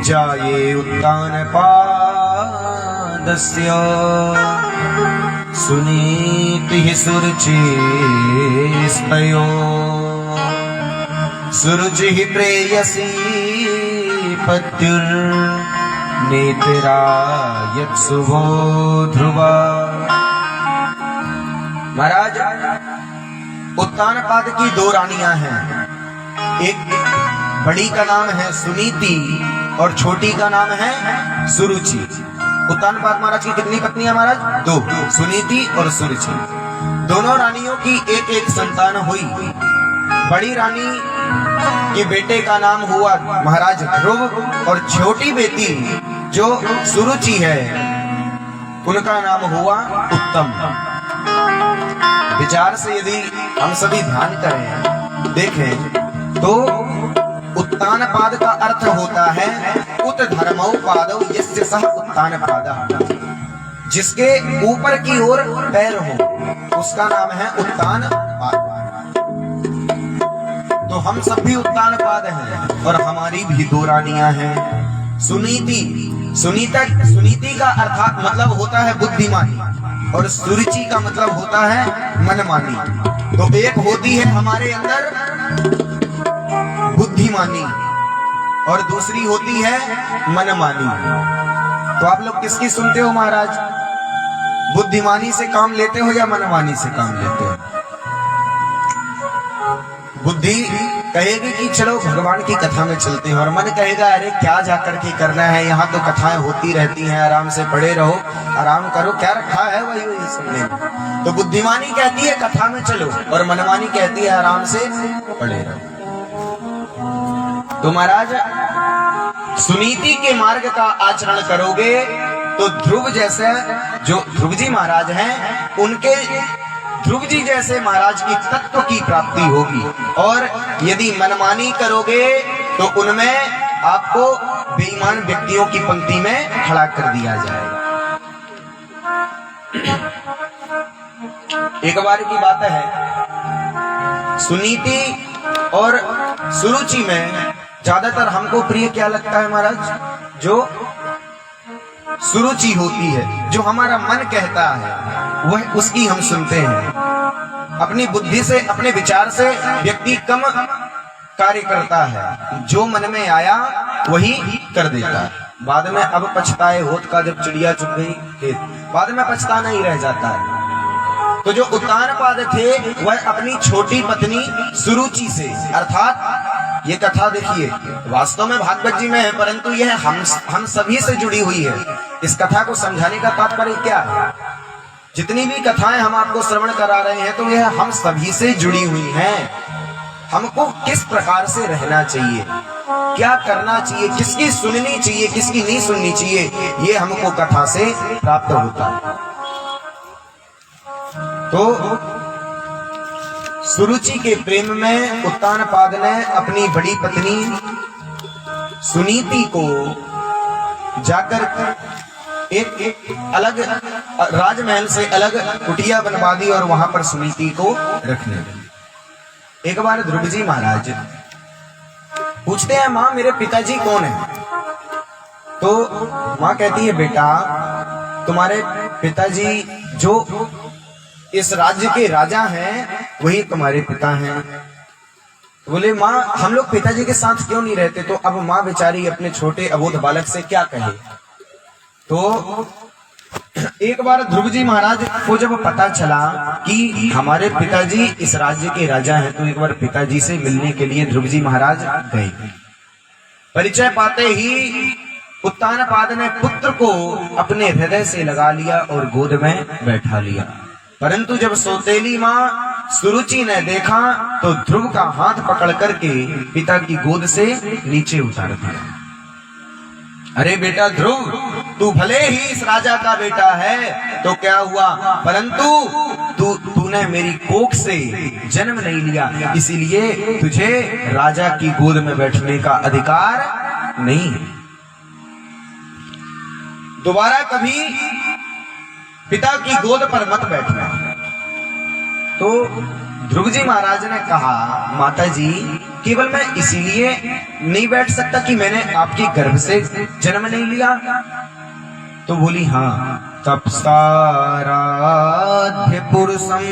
जाये उत्तानपादस्य सुनीतिः सुरुचिस्तयो सुरुचिः प्रेयसी पत्युर्नेत्रा शुभो ध्रुवा। महाराज, उत्तानपाद की दो रानियां हैं। एक बड़ी का नाम है सुनीति और छोटी का नाम है सुरुचि। उत्तानपाद महाराज की कितनी पत्नियां महाराज? दो, सुनीति और सुरुचि। दोनों रानियों की एक एक संतान हुई। बड़ी रानी के बेटे का नाम हुआ महाराज ध्रुव और छोटी बेटी जो सुरुचि है उनका नाम हुआ उत्तम। विचार से यदि हम सभी ध्यान करें, देखें तो उत्तानपाद का अर्थ होता है उत धर्मौ पादौ यस्य सः उत्तानपादः, जिसके ऊपर की ओर पैर हो उसका नाम है उत्तानपाद। तो हम सब भी उत्तानपाद हैं और हमारी भी दो रानियां हैं। सुनीति का अर्थात मतलब होता है बुद्धिमानी और सुरुचि का मतलब होता है मनमानी। तो एक होती है हमारे अंदर बुद्धिमानी और दूसरी होती है मनमानी। तो आप लोग किसकी सुनते हो महाराज? बुद्धिमानी से काम लेते हो या मनमानी से काम लेते हो? बुद्धि कहेगी कि चलो भगवान की कथा में चलते हैं, और मन कहेगा अरे क्या जाकर के करना है, यहाँ तो कथाएं होती रहती हैं, आराम से पड़े रहो, आराम करो, क्या रखा है वही वही सुनने में। तो बुद्धिमानी कहती है कथा में चलो और मनमानी कहती है आराम से पड़े रहो। तो महाराज, सुनीति के मार्ग का आचरण करोगे तो ध्रुव जैसे जो ध्रुव जी महाराज हैं उनके ध्रुव जी जैसे महाराज की तत्व की प्राप्ति होगी। और यदि मनमानी करोगे तो उनमें आपको बेईमान व्यक्तियों की पंक्ति में खड़ा कर दिया जाएगा। एक बार की बात है, सुनीति और सुरुचि में ज्यादातर हमको प्रिय क्या लगता है महाराज? जो सुरुचि होती है, जो हमारा मन कहता है वह उसकी हम सुनते हैं। अपनी बुद्धि से, अपने विचार से व्यक्ति कम कार्य करता है, जो मन में आया वही कर देता है। बाद में अब पछताए होत का, जब चिड़िया चुग गई खेत, बाद में पछताना ही रह जाता है। तो जो उत्तानपाद थे वह अपनी छोटी पत्नी सुरुचि से, अर्थात ये कथा देखिए वास्तव में भागवत जी में है, परंतु यह हम सभी से जुड़ी हुई है। इस कथा को समझाने का तात्पर्य क्या है? जितनी भी कथाएं हम आपको श्रवण करा रहे हैं तो यह हम सभी से जुड़ी हुई हैं। हमको किस प्रकार से रहना चाहिए, क्या करना चाहिए, किसकी सुननी चाहिए, किसकी नहीं सुननी चाहिए, ये हमको कथा से प्राप्त होता है। तो सुरुचि के प्रेम में उत्तानपाद ने अपनी बड़ी पत्नी सुनीति को जाकर एक अलग राजमहल से अलग कुटिया बनवा दी और वहां पर सुनीति को रखने लगी। एक बार ध्रुव जी महाराज पूछते हैं, माँ मेरे पिताजी कौन है? तो माँ कहती है, बेटा तुम्हारे पिताजी जो इस राज्य के राजा हैं वही तुम्हारे पिता हैं। बोले माँ हम लोग पिताजी के साथ क्यों नहीं रहते? तो अब माँ बेचारी अपने छोटे अबोध बालक से क्या कहे। तो एक बार ध्रुव जी महाराज को जब पता चला कि हमारे पिताजी इस राज्य के राजा हैं, तो एक बार पिताजी से मिलने के लिए ध्रुव जी महाराज गए। परिचय पाते ही उत्तानपाद ने पुत्र को अपने हृदय से लगा लिया और गोद में बैठा लिया। परंतु जब सौतेली माँ सुरुचि ने देखा तो ध्रुव का हाथ पकड़ करके पिता की गोद से नीचे उतार दिया। अरे बेटा ध्रुव, तू भले ही इस राजा का बेटा है तो क्या हुआ, परंतु तूने मेरी कोख से जन्म नहीं लिया, इसीलिए तुझे राजा की गोद में बैठने का अधिकार नहीं है। दोबारा कभी पिता की गोद पर मत बैठना। तो ध्रुव जी महाराज ने कहा, माता जी केवल मैं इसीलिए नहीं बैठ सकता कि मैंने आपके गर्भ से जन्म नहीं लिया? तो बोली हाँ, तपसाराध्य पुरुषम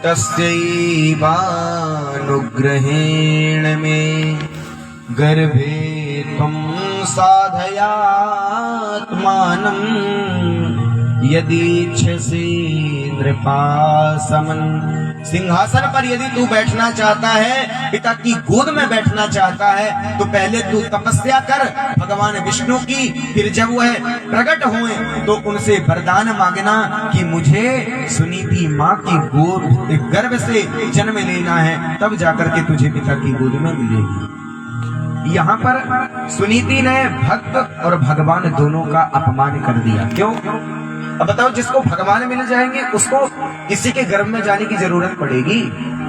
तस्यैवानुग्रहेण में गर्भे त्वं साधयात्मानं यदीच्छसि नृपासमन। सिंहासन पर यदि तू बैठना चाहता है, पिता की गोद में बैठना चाहता है, तो पहले तू तपस्या कर भगवान विष्णु की। फिर जब वह प्रकट हुए तो उनसे वरदान मांगना कि मुझे सुनीति माँ की गोद गर्भ से जन्म लेना है, तब जाकर के तुझे पिता की गोद में मिलेगी। यहाँ पर सुनीति ने भक्त और भगवान दोनों का अपमान कर दिया। क्यों? अब बताओ, जिसको भगवान मिल जाएंगे उसको किसी के गर्भ में जाने की जरूरत पड़ेगी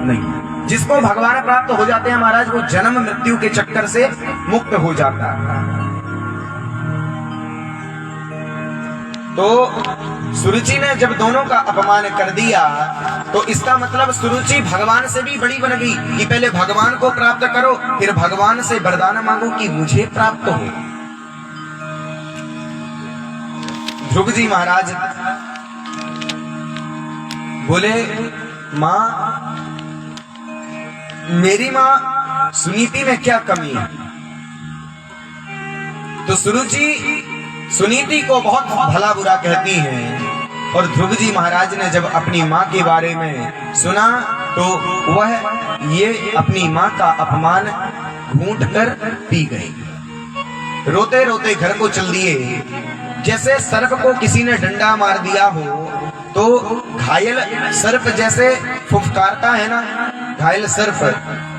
नहीं। जिसको भगवान प्राप्त हो जाते हैं महाराज, वो जन्म मृत्यु के चक्कर से मुक्त हो जाता है। तो सुरुचि ने जब दोनों का अपमान कर दिया तो इसका मतलब सुरुचि भगवान से भी बड़ी बन गई कि पहले भगवान को प्राप्त करो, फिर भगवान से वरदान मांगो कि मुझे प्राप्त हो। ध्रुव जी महाराज बोले, मां, मेरी मां सुनीति में क्या कमी है? तो सुरुचि सुनीति को बहुत भला बुरा कहती हैं। और ध्रुव जी महाराज ने जब अपनी मां के बारे में सुना तो वह ये अपनी मां का अपमान घूंट कर पी गई। रोते रोते घर को चल दिए। जैसे सर्प को किसी ने डंडा मार दिया हो तो घायल सर्प जैसे फुफकारता है ना, घायल सर्प,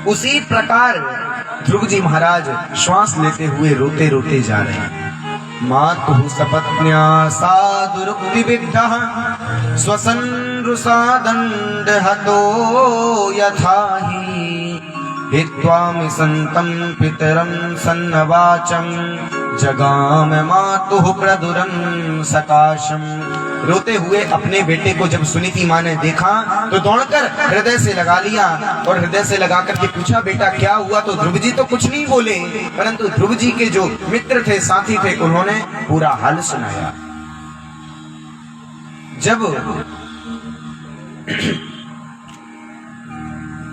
उसी प्रकार ध्रुव जी महाराज श्वास लेते हुए रोते रोते जा रहे हैं। मातुः सपत्न्या साधुरुक्ति विद्धः स्वसन्रुषा दण्डहतो यथाहि हित्वामि सन्तं पितरं सन्नवाचं जगाम मातुः प्रदुरं सकाशम। रोते हुए अपने बेटे को जब सुनीति माँ ने देखा तो दौड़कर हृदय से लगा लिया और हृदय से लगा करके पूछा, बेटा क्या हुआ? तो ध्रुव जी तो कुछ नहीं बोले, परंतु ध्रुव जी के जो मित्र थे, साथी थे, उन्होंने पूरा हाल सुनाया। जब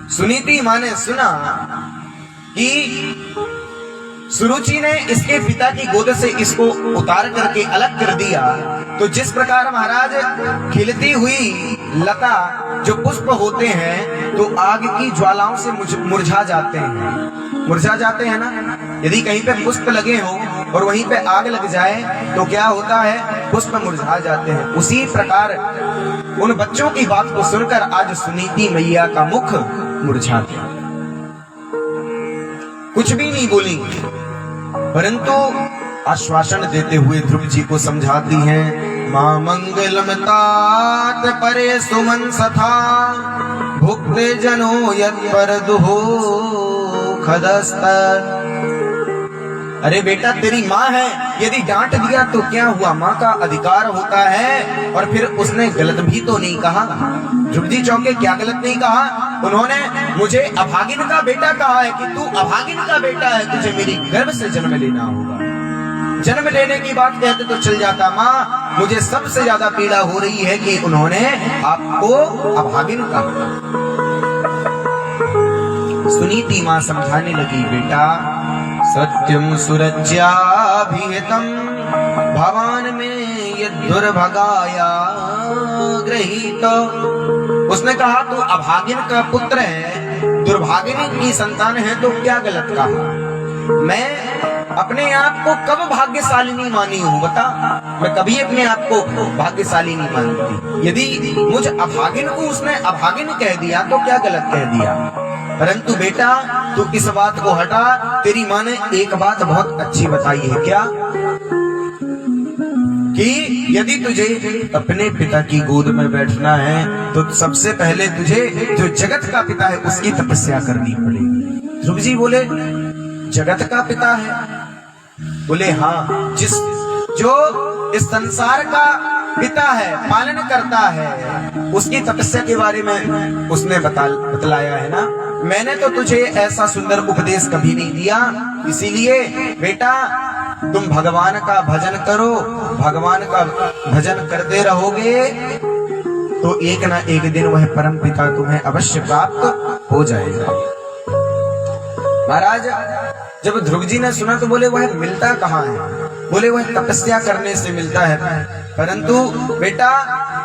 सुनीति माँ ने सुना कि सुरुचि ने इसके पिता की गोद से इसको उतार करके अलग कर दिया, तो जिस प्रकार महाराज खिलती हुई लता जो पुष्प होते हैं तो आग की ज्वालाओं से मुरझा जाते हैं ना। यदि कहीं पे पुष्प लगे हो और वहीं पे आग लग जाए तो क्या होता है? पुष्प मुरझा जाते हैं। उसी प्रकार उन बच्चों की बात को सुनकर आज सुनीति मैया का मुख मुरझा गया। कुछ भी नहीं बोली, परंतु आश्वासन देते हुए ध्रुव जी को समझाती हैं, मां मंगलम तात परे सुमन सथा भुक्ते जनो यत् पर दुहो खदस्त। अरे बेटा, तेरी माँ है, यदि डांट दिया तो क्या हुआ? माँ का अधिकार होता है। और फिर उसने गलत भी तो नहीं कहा। ध्रुव जी चौके क्या गलत नहीं कहा? उन्होंने मुझे अभागिन का बेटा कहा है कि तू अभागिन का बेटा है, तुझे मेरी गर्भ से जन्म लेना होगा। जन्म लेने की बात कहते तो चल जाता, माँ मुझे सबसे ज्यादा पीड़ा हो रही है कि उन्होंने आपको अभागिन कहा। सुनीति माँ समझाने लगी, बेटा सत्यम सुरज्याभिहितम भवान में ये दुर्भगाया गृहीत। उसने कहा तू अभागिन का पुत्र है, दुर्भागिनी की संतान है, तो क्या गलत कहा? मैं अपने आप को कब भाग्यशालिनी मानी हूँ? बता, मैं कभी अपने आप को भाग्यशाली नहीं मानती। यदि मुझ अभागिन को उसने अभागिन कह दिया तो क्या गलत कह दिया? परंतु बेटा तू इस बात को हटा, तेरी माँ ने एक बात बहुत अच्छी बताई है। क्या? कि यदि तुझे अपने पिता की गोद में बैठना है तो सबसे पहले तुझे जो जगत का पिता है उसकी तपस्या करनी पड़ेगी। ध्रुव जी बोले, जगत का पिता है? बोले हाँ, जो इस संसार का पिता है, पालन करता है, उसकी तपस्या के बारे में उसने बतलाया है ना। मैंने तो तुझे ऐसा सुंदर उपदेश कभी नहीं दिया, इसीलिए बेटा तुम भगवान का भजन करो। भगवान का भजन करते रहोगे तो एक ना एक दिन वह परम पिता तुम्हें अवश्य प्राप्त हो जाएगा। महाराज जब ध्रुव जी ने सुना तो बोले वह मिलता कहाँ है? बोले वह तपस्या करने से मिलता है, परंतु बेटा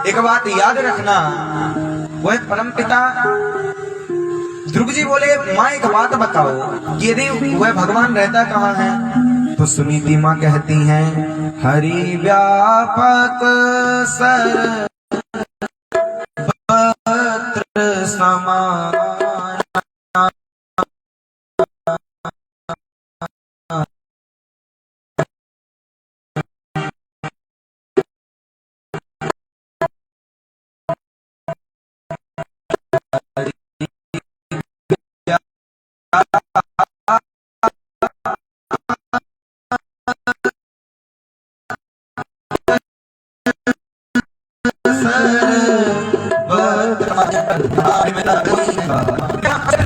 एक बात याद रखना, वह परम पिता। ध्रुव जी बोले माँ एक बात बताओ कि यदि वह भगवान रहता कहाँ है? तो सुनीति माँ कहती हैं हरि व्यापक सर्वत्र समान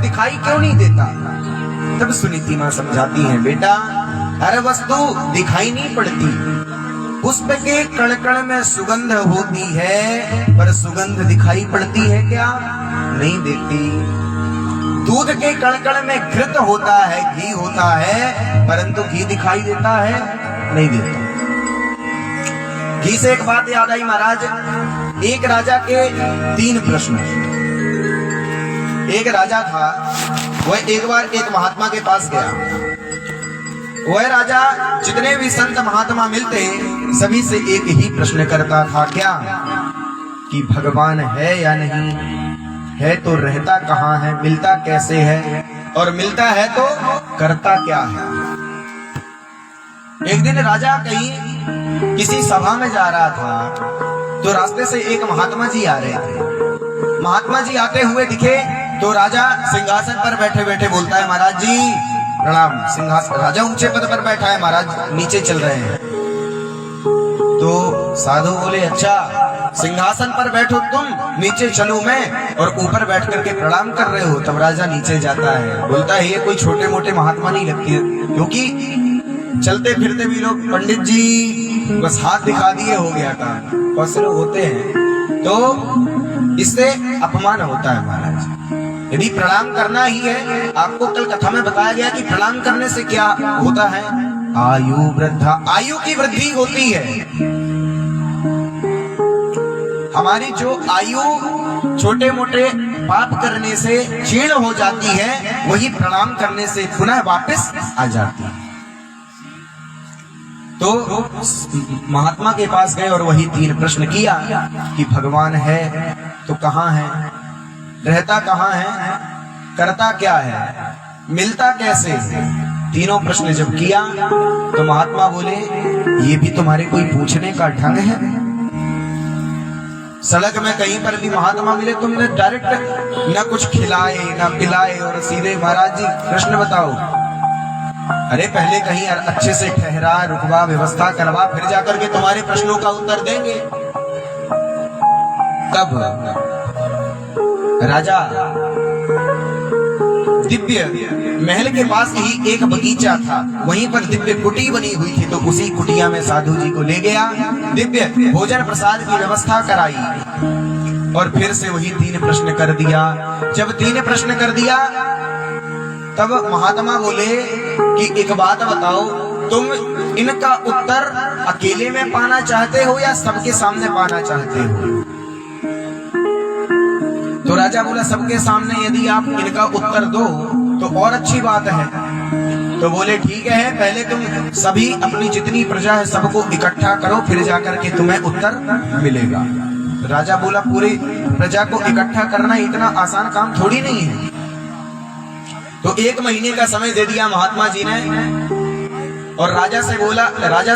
दिखाई क्यों नहीं देता? तब सुनीति माँ समझाती है बेटा हर वस्तु दिखाई नहीं पड़ती, पुष्प के कण कण में सुगंध होती है पर सुगंध दिखाई पड़ती है क्या? नहीं देती। दूध के कण कण में घृत होता है, घी होता है, परंतु घी दिखाई देता है? नहीं देता। घी से एक बात याद आई महाराज, एक राजा के 3 प्रश्न। एक राजा था, वह एक बार एक महात्मा के पास गया। वह राजा जितने भी संत महात्मा मिलते सभी से एक ही प्रश्न करता था, क्या? कि भगवान है या नहीं है, तो रहता कहाँ है, मिलता कैसे है, और मिलता है तो करता क्या है। एक दिन राजा कहीं किसी सभा में जा रहा था तो रास्ते से एक महात्मा जी आ रहे थे। महात्मा जी आते हुए दिखे तो राजा सिंहासन पर बैठे बैठे बोलता है महाराज जी प्रणाम। सिंहासन, राजा ऊंचे पद पर बैठा है, महाराज नीचे चल रहे हैं। तो साधु बोले अच्छा सिंहासन पर बैठो तुम, नीचे चलूं मैं, और ऊपर बैठ करके प्रणाम कर रहे हो। तब राजा नीचे जाता है, बोलता है ये कोई छोटे मोटे महात्मा नहीं लगती, क्योंकि चलते फिरते भी लोग पंडित जी बस हाथ दिखा दिए हो गया काम, बहुत से लोग होते हैं, तो इससे अपमान होता है महाराज। यदि प्रणाम करना ही है, आपको कल कथा में बताया गया कि प्रणाम करने से क्या होता है? आयु वृद्धा, आयु की वृद्धि होती है। हमारी जो आयु छोटे मोटे पाप करने से क्षीण हो जाती है, वही प्रणाम करने से पुनः वापस आ जाती है। तो महात्मा के पास गए और वही 3 प्रश्न किया कि भगवान है तो कहाँ है, रहता कहाँ है, करता क्या है, मिलता कैसे? तीनों प्रश्न जब किया तो महात्मा बोले ये भी तुम्हारे कोई पूछने का ढंग है? सड़क में कहीं पर भी महात्मा मिले तुमने डायरेक्ट न कुछ खिलाए न पिलाए और सीधे महाराज जी प्रश्न बताओ। अरे पहले कहीं अच्छे से ठहरा, रुकवा, व्यवस्था करवा, फिर जाकर के तुम्हारे प्रश्नों का उत्तर देंगे। तब राजा दिव्य महल के पास ही एक बगीचा था, वहीं पर दिव्य कुटी बनी हुई थी, तो उसी कुटिया में साधु जी को ले गया, दिव्य भोजन प्रसाद की व्यवस्था कराई और फिर से वही 3 प्रश्न कर दिया। जब 3 प्रश्न कर दिया तब महात्मा बोले कि एक बात बताओ, तुम इनका उत्तर अकेले में पाना चाहते हो या सबके सामने पाना चाहते हो? तो राजा बोला सबके सामने यदि आप इनका उत्तर दो तो और अच्छी बात है। तो बोले ठीक है, पहले तुम सभी अपनी जितनी प्रजा है सबको इकट्ठा करो, फिर जाकर के तुम्हें उत्तर मिलेगा। राजा बोला पूरी प्रजा को इकट्ठा करना इतना आसान काम थोड़ी नहीं है। तो 1 महीने का समय दे दिया महात्मा जी ने और राजा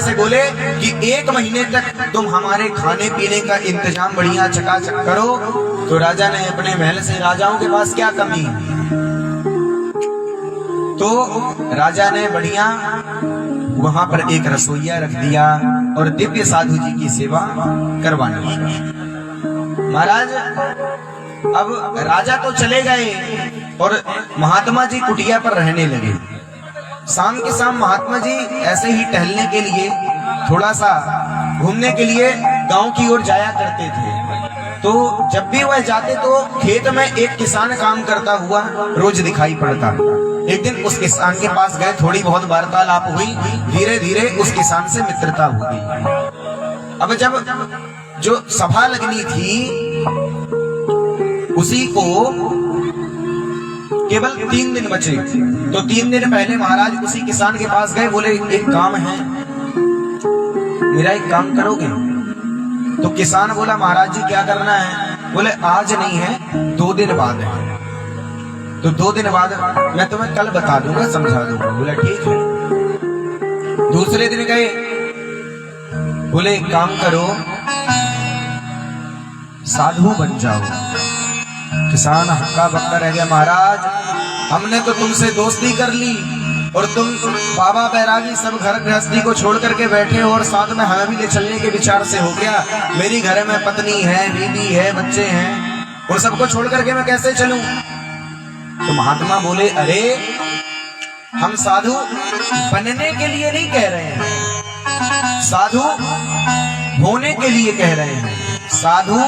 से बोले कि 1 महीने तक तुम हमारे खाने पीने का इंतजाम बढ़िया चकाचक करो। तो राजा ने अपने महल से, राजाओं के पास क्या कमी, तो राजा ने बढ़िया वहां पर एक रसोइया रख दिया और दिव्य साधु जी की सेवा करवाने लगा। महाराज अब राजा तो चले गए, और महात्मा जी कुटिया पर रहने लगे। शाम के शाम महात्मा जी ऐसे ही टहलने के लिए, थोड़ा सा घूमने के लिए गांव की ओर जाया करते थे। तो जब भी वह जाते तो खेत में एक किसान काम करता हुआ रोज दिखाई पड़ता। एक दिन उस किसान के पास गए, थोड़ी बहुत वार्तालाप हुई, धीरे धीरे उस किसान से मित्रता हो गई। अब जब जो सभा लगनी थी उसी को केवल 3 दिन बचे, तो 3 दिन पहले महाराज उसी किसान के पास गए, बोले एक काम है, मेरा एक काम करोगे? तो किसान बोला महाराज जी क्या करना है? बोले आज नहीं है, 2 दिन बाद है। तो 2 दिन बाद मैं तुम्हें कल बता दूंगा, समझा दूंगा। बोला ठीक है। दूसरे दिन गए, बोले एक काम करो, साधु बन जाओ। किसान हक्का बक्का रह गया, महाराज हमने तो तुमसे दोस्ती कर ली और तुम बाबा बैरागी सब घर गृहस्थी को छोड़ करके बैठे हो और साथ में हमें भी ले चलने के विचार से हो गया। मेरी घर में पत्नी है, बीवी है, बच्चे हैं, और सबको छोड़ करके मैं कैसे चलूं? तो महात्मा बोले अरे हम साधु बनने के लिए नहीं कह रहे हैं, साधु होने के लिए कह रहे हैं। साधु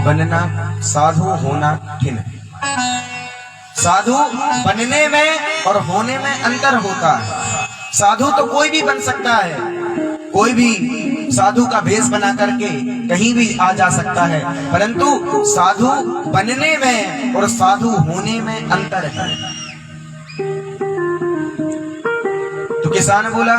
बनना, साधु होना किन है? साधु बनने में और होने में अंतर होता है। साधु तो कोई भी बन सकता है, कोई भी साधु का भेष बना करके कहीं भी आ जा सकता है, परंतु साधु बनने में और साधु होने में अंतर है। तो किसान बोला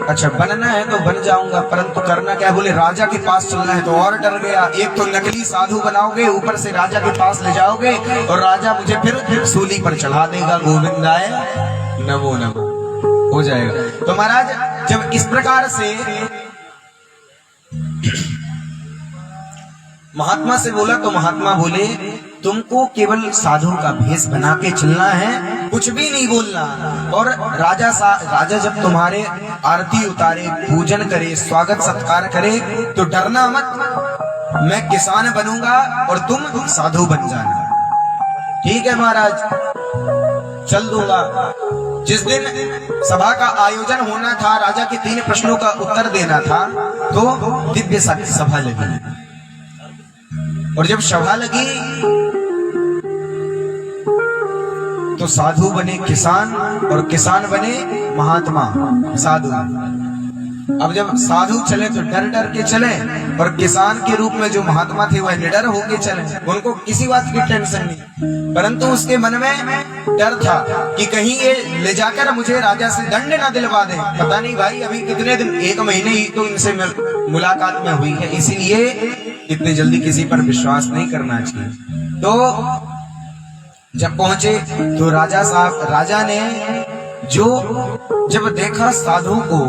अच्छा बनना है तो बन जाऊंगा, परंतु करना क्या? बोले राजा के पास चलना है। तो और डर गया, एक तो नकली साधु बनाओगे, ऊपर से राजा के पास ले जाओगे और राजा मुझे फिर सूली पर चढ़ा देगा। गोविंदाय नमो नमः हो जाएगा। तो महाराज जब इस प्रकार से महात्मा से बोला तो महात्मा बोले तुमको केवल साधु का भेष बना के चलना है, कुछ भी नहीं बोलना। और राजा जब तुम्हारे आरती उतारे, पूजन करे, स्वागत सत्कार करे तो डरना मत, मैं किसान बनूंगा और तुम साधु बन जाना। ठीक है महाराज, चल दूंगा। जिस दिन सभा का आयोजन होना था, राजा के 3 प्रश्नों का उत्तर देना था, तो दिव्य सभा लगी। और जब सभा लगी तो साधु बने किसान और किसान बने महात्मा साधु। अब जब साधु चले तो डर डर के चले और किसान के रूप में जो महात्मा थे वह निडर होके चले, उनको किसी बात की टेंशन नहीं, परंतु उसके मन में डर था कि कहीं ये ले जाकर मुझे राजा से दंड ना दिलवा दे। पता नहीं भाई अभी कितने दिन, 1 महीने ही तो इनसे मुलाकात में हुई है, इसीलिए इतनी जल्दी किसी पर विश्वास नहीं करना चाहिए। तो जब पहुंचे तो राजा ने जब देखा साधु को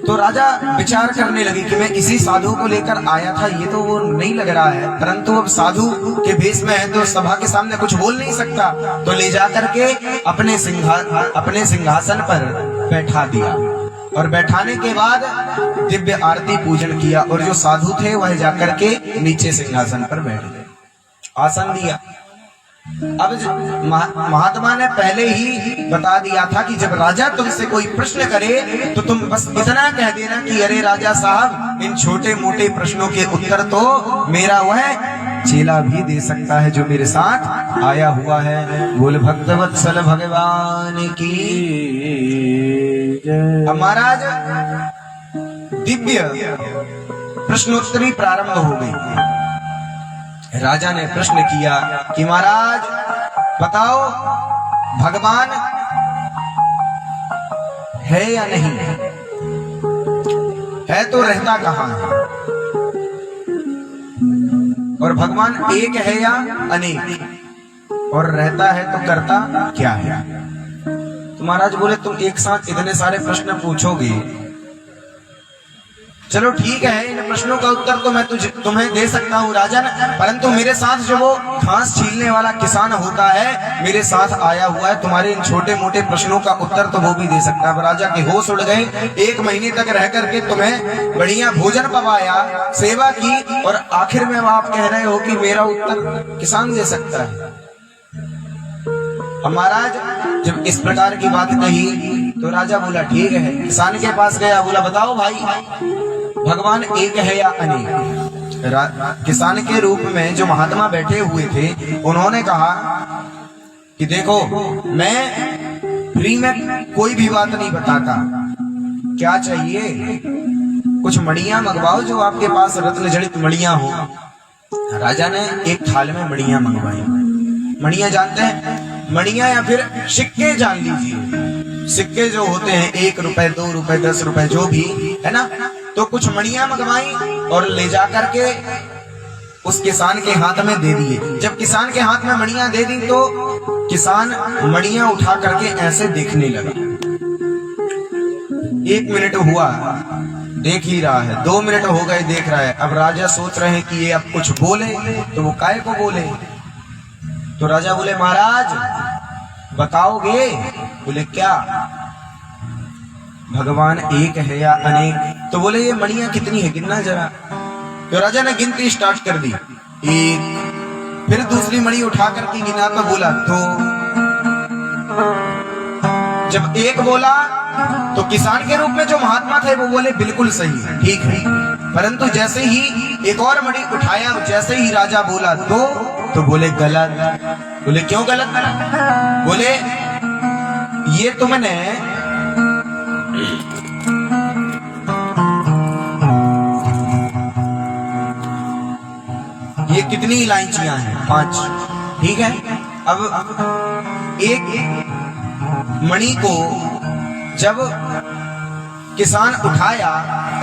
तो राजा विचार करने लगे कि मैं इसी साधु को लेकर आया था, ये तो वो नहीं लग रहा है, परंतु अब साधु के भेष में है तो सभा के सामने कुछ बोल नहीं सकता, तो ले जाकर के अपने सिंहासन पर बैठा दिया। और बैठाने के बाद दिव्य आरती पूजन किया और जो साधु थे वह जाकर के नीचे सिंहासन पर बैठ गए, आसन दिया। अब महात्मा ने पहले ही बता दिया था कि जब राजा तुमसे कोई प्रश्न करे तो तुम बस इतना कह देना कि अरे राजा साहब, इन छोटे मोटे प्रश्नों के उत्तर तो मेरा वह चेला भी दे सकता है जो मेरे साथ आया हुआ है। बोल भक्तवत्सल भगवान की। महाराज दिव्य प्रश्नोत्तरी प्रारंभ हो गई। राजा ने प्रश्न किया कि महाराज बताओ भगवान है या नहीं है, तो रहता कहाँ है, और भगवान एक है या अनेक, और रहता है तो करता क्या है? तो महाराज बोले तुम एक साथ इतने सारे प्रश्न पूछोगे, चलो ठीक है, इन प्रश्नों का उत्तर तो मैं तुम्हें दे सकता हूँ राजन, परंतु मेरे साथ जो वो घास छीलने वाला किसान होता है मेरे साथ आया हुआ है, तुम्हारे इन छोटे मोटे प्रश्नों का उत्तर तो वो भी दे सकता है। राजा के होश उड़ गए। 1 महीने तक रह करके तुम्हें बढ़िया भोजन पवाया, सेवा की, और आखिर में आप कह रहे हो कि मेरा उत्तर किसान दे सकता है। अब महाराज जब इस प्रकार की बात कही तो राजा बोला ठीक है, किसान के पास गया, बोला बताओ भाई भगवान एक है या अनेक। किसान के रूप में जो महात्मा बैठे हुए थे उन्होंने कहा कि देखो मैं फ्री में कोई भी बात नहीं बताता, क्या चाहिए कुछ मणियां मंगवाओ जो आपके पास रत्न जड़ित मणियां हो। राजा ने एक थाल में मणियां मंगवाई। मणियां जानते हैं, मणियां या फिर सिक्के जान लीजिए, सिक्के जो होते हैं 1 रुपए 2 रुपए 10 रुपए जो भी है ना, तो कुछ मणियां मंगवाई और ले जाकर के उस किसान के हाथ में दे दिए। जब किसान के हाथ में मणियां दे दी तो किसान मणियां उठा करके ऐसे देखने लगा। 1 मिनट हुआ देख ही रहा है, 2 मिनट हो गए देख रहा है। अब राजा सोच रहे हैं कि ये अब कुछ बोले तो वो काहे को बोले। तो राजा बोले महाराज बताओगे? बोले क्या? भगवान एक है या अनेक? तो बोले ये मणियां कितनी है गिनना जरा। तो राजा ने गिनती स्टार्ट कर दी, 1, फिर दूसरी मणि उठा करके गिना तो बोला 2। जब 1 बोला तो किसान के रूप में जो महात्मा थे वो बोले बिल्कुल सही है, ठीक है। परंतु जैसे ही एक और मणि उठाया, जैसे ही राजा बोला 2 तो बोले गलत। बोले क्यों गलत? बोले ये तुमने ये कितनी इलायचियां हैं? 5, ठीक है। अब एक मणि को जब किसान उठाया,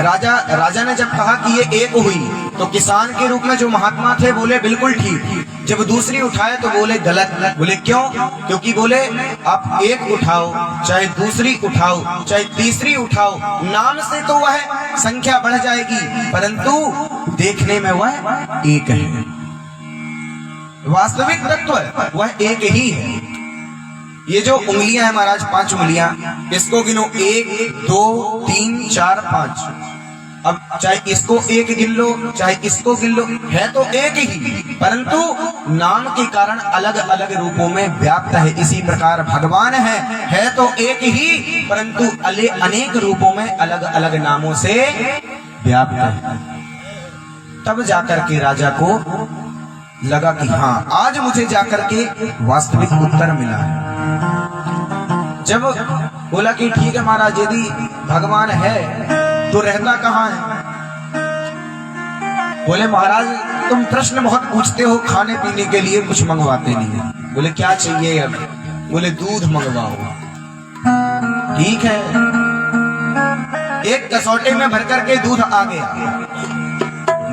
राजा ने जब कहा कि ये 1 हुई तो किसान के रूप में जो महात्मा थे बोले बिल्कुल ठीक। जब दूसरी उठाए तो बोले गलत। बोले क्यों? क्योंकि बोले आप 1 उठाओ, चाहे दूसरी उठाओ, चाहे तीसरी उठाओ, नाम से तो वह संख्या बढ़ जाएगी परंतु देखने में वह 1 है। वास्तविक तत्व वह 1 ही है। ये जो उंगलियां हैं महाराज 5 उंगलियां, इसको गिनो 1 2 3 4 5। अब चाहे इसको 1 गिन लो चाहे इसको गिन लो, है तो 1 ही परंतु नाम के कारण अलग अलग रूपों में व्याप्त है। इसी प्रकार भगवान है तो 1 ही परंतु अनेक रूपों में अलग अलग नामों से व्याप्त है। तब जाकर के राजा को लगा कि हाँ आज मुझे जाकर के वास्तविक उत्तर मिला है। जब बोला कि ठीक है महाराज यदि भगवान है तो रहता कहाँ है? बोले महाराज तुम प्रश्न बहुत पूछते हो, खाने पीने के लिए कुछ मंगवाते नहीं है। बोले क्या चाहिए अब? बोले दूध मंगवाओ। ठीक है, एक कसौटे में भर करके दूध आ गया।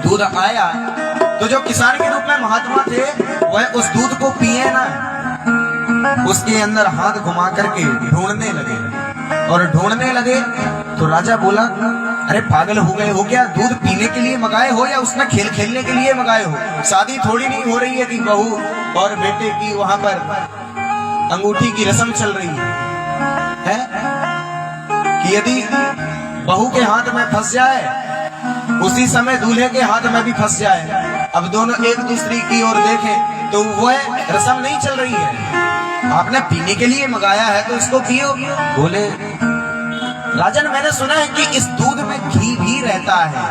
दूध आया तो जो किसान के रूप में महात्मा थे वह उस दूध को पिए ना, उसके अंदर हाथ घुमा करके ढूंढने लगे और ढूंढने लगे तो राजा बोला अरे पागल हो गए हो क्या? दूध पीने के लिए मंगाए हो या उसमें खेल खेलने के लिए मंगाए हो? शादी थोड़ी नहीं हो रही है कि बहू और बेटे की वहां पर अंगूठी की रस्म चल रही है कि यदि बहू के हाथ में फंस जाए उसी समय दूल्हे के हाथ में भी फंस जाए। अब दोनों एक दूसरे की ओर देखें तो वह रस्म नहीं चल रही है। आपने पीने के लिए मंगाया है तो इसको पियो। बोले राजन मैंने सुना है कि इस दूध में घी भी रहता है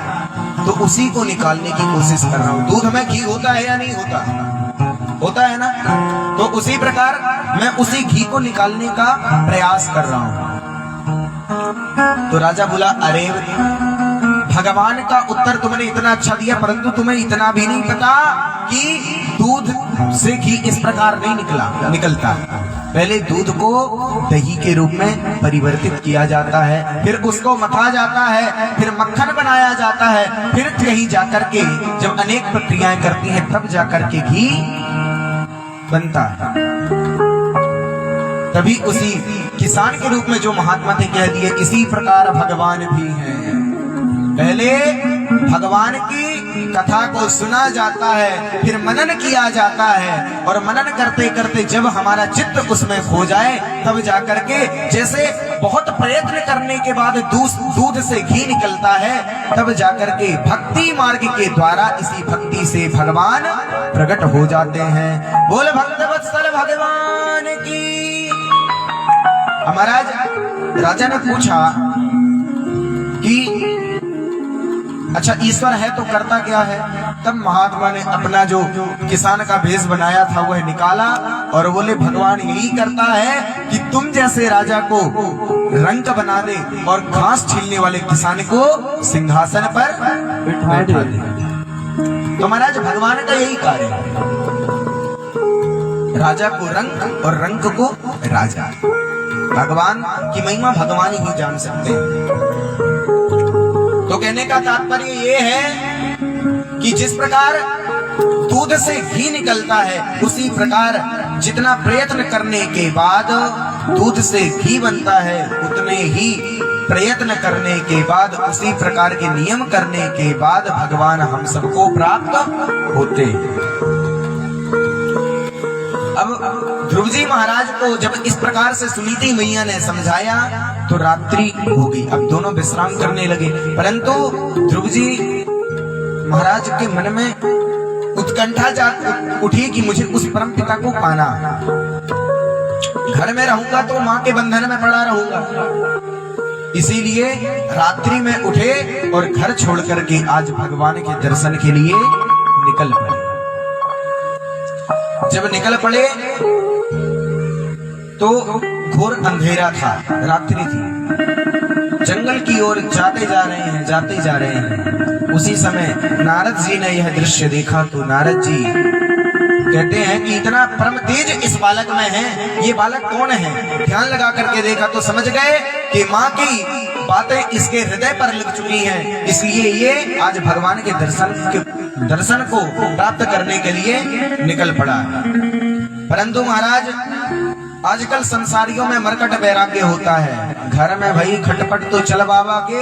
तो उसी को निकालने की कोशिश कर रहा हूँ। दूध में घी होता है या नहीं होता? होता है ना, तो उसी प्रकार मैं उसी घी को निकालने का प्रयास कर रहा हूँ। तो राजा बोला अरे भगवान का उत्तर तुमने इतना अच्छा दिया परंतु तुम्हें इतना भी नहीं पता कि दूध से घी इस प्रकार नहीं निकलता। पहले दूध को दही के रूप में परिवर्तित किया जाता है, फिर उसको मथा जाता है, फिर मक्खन बनाया जाता है, फिर कहीं जाकर के जब अनेक प्रक्रियाएं करती हैं तब जाकर के घी बनता है। तभी उसी किसान के रूप में जो महात्मा थे कह दिए इसी प्रकार भगवान भी हैं। पहले भगवान की कथा को सुना जाता है, फिर मनन किया जाता है और मनन करते करते जब हमारा चित्त उसमें खो जाए तब जाकर के जैसे बहुत प्रयत्न करने के बाद दूध से घी निकलता है तब जाकर के भक्ति मार्ग के द्वारा इसी भक्ति से भगवान प्रकट हो जाते हैं। बोल भक्तवत्सल भगवान की महाराज राजा ने पूछा कि अच्छा ईश्वर है तो करता क्या है। तब महात्मा ने अपना जो किसान का भेष बनाया था वह निकाला और बोले भगवान यही करता है कि तुम जैसे राजा को रंक बना दे और घास छीलने वाले किसान को सिंहासन पर बैठा दे। तो महाराज भगवान का यही कार्य है, राजा को रंक और रंक को राजा। भगवान की महिमा भगवान ही जान सकते हैं। तो कहने का तात्पर्य ये है कि जिस प्रकार दूध से घी निकलता है उसी प्रकार जितना प्रयत्न करने के बाद दूध से घी बनता है उतने ही प्रयत्न करने के बाद उसी प्रकार के नियम करने के बाद भगवान हम सबको प्राप्त होते हैं। अब ध्रुव जी महाराज को जब इस प्रकार से सुनीति मैया ने समझाया तो रात्रि हो गई। अब दोनों विश्राम करने लगे, परंतु ध्रुव जी महाराज के मन में उत्कंठा जाग उठी कि मुझे उस परम पिता को पाना। घर में रहूंगा तो मां के बंधन में पड़ा रहूंगा, इसीलिए रात्रि में उठे और घर छोड़ करके आज भगवान के दर्शन के लिए निकल पड़े। जब निकल पड़े तो घोर अंधेरा था, रात्रि थी। जंगल की ओर जाते जा रहे हैं। उसी समय नारद जी ने यह दृश्य देखा तो नारद जी कहते हैं कि इतना परम तेज इस बालक में है, ये बालक कौन है। ध्यान लगा करके देखा तो समझ गए कि माँ की बातें इसके हृदय पर लग चुकी हैं, इसलिए ये आज भगवान के दर्शन को प्राप्त करने के लिए निकल पड़ा। परंतु महाराज आजकल संसारियों में मरकट वैराग्य होता है। घर में भाई खटपट तो चल बाबा के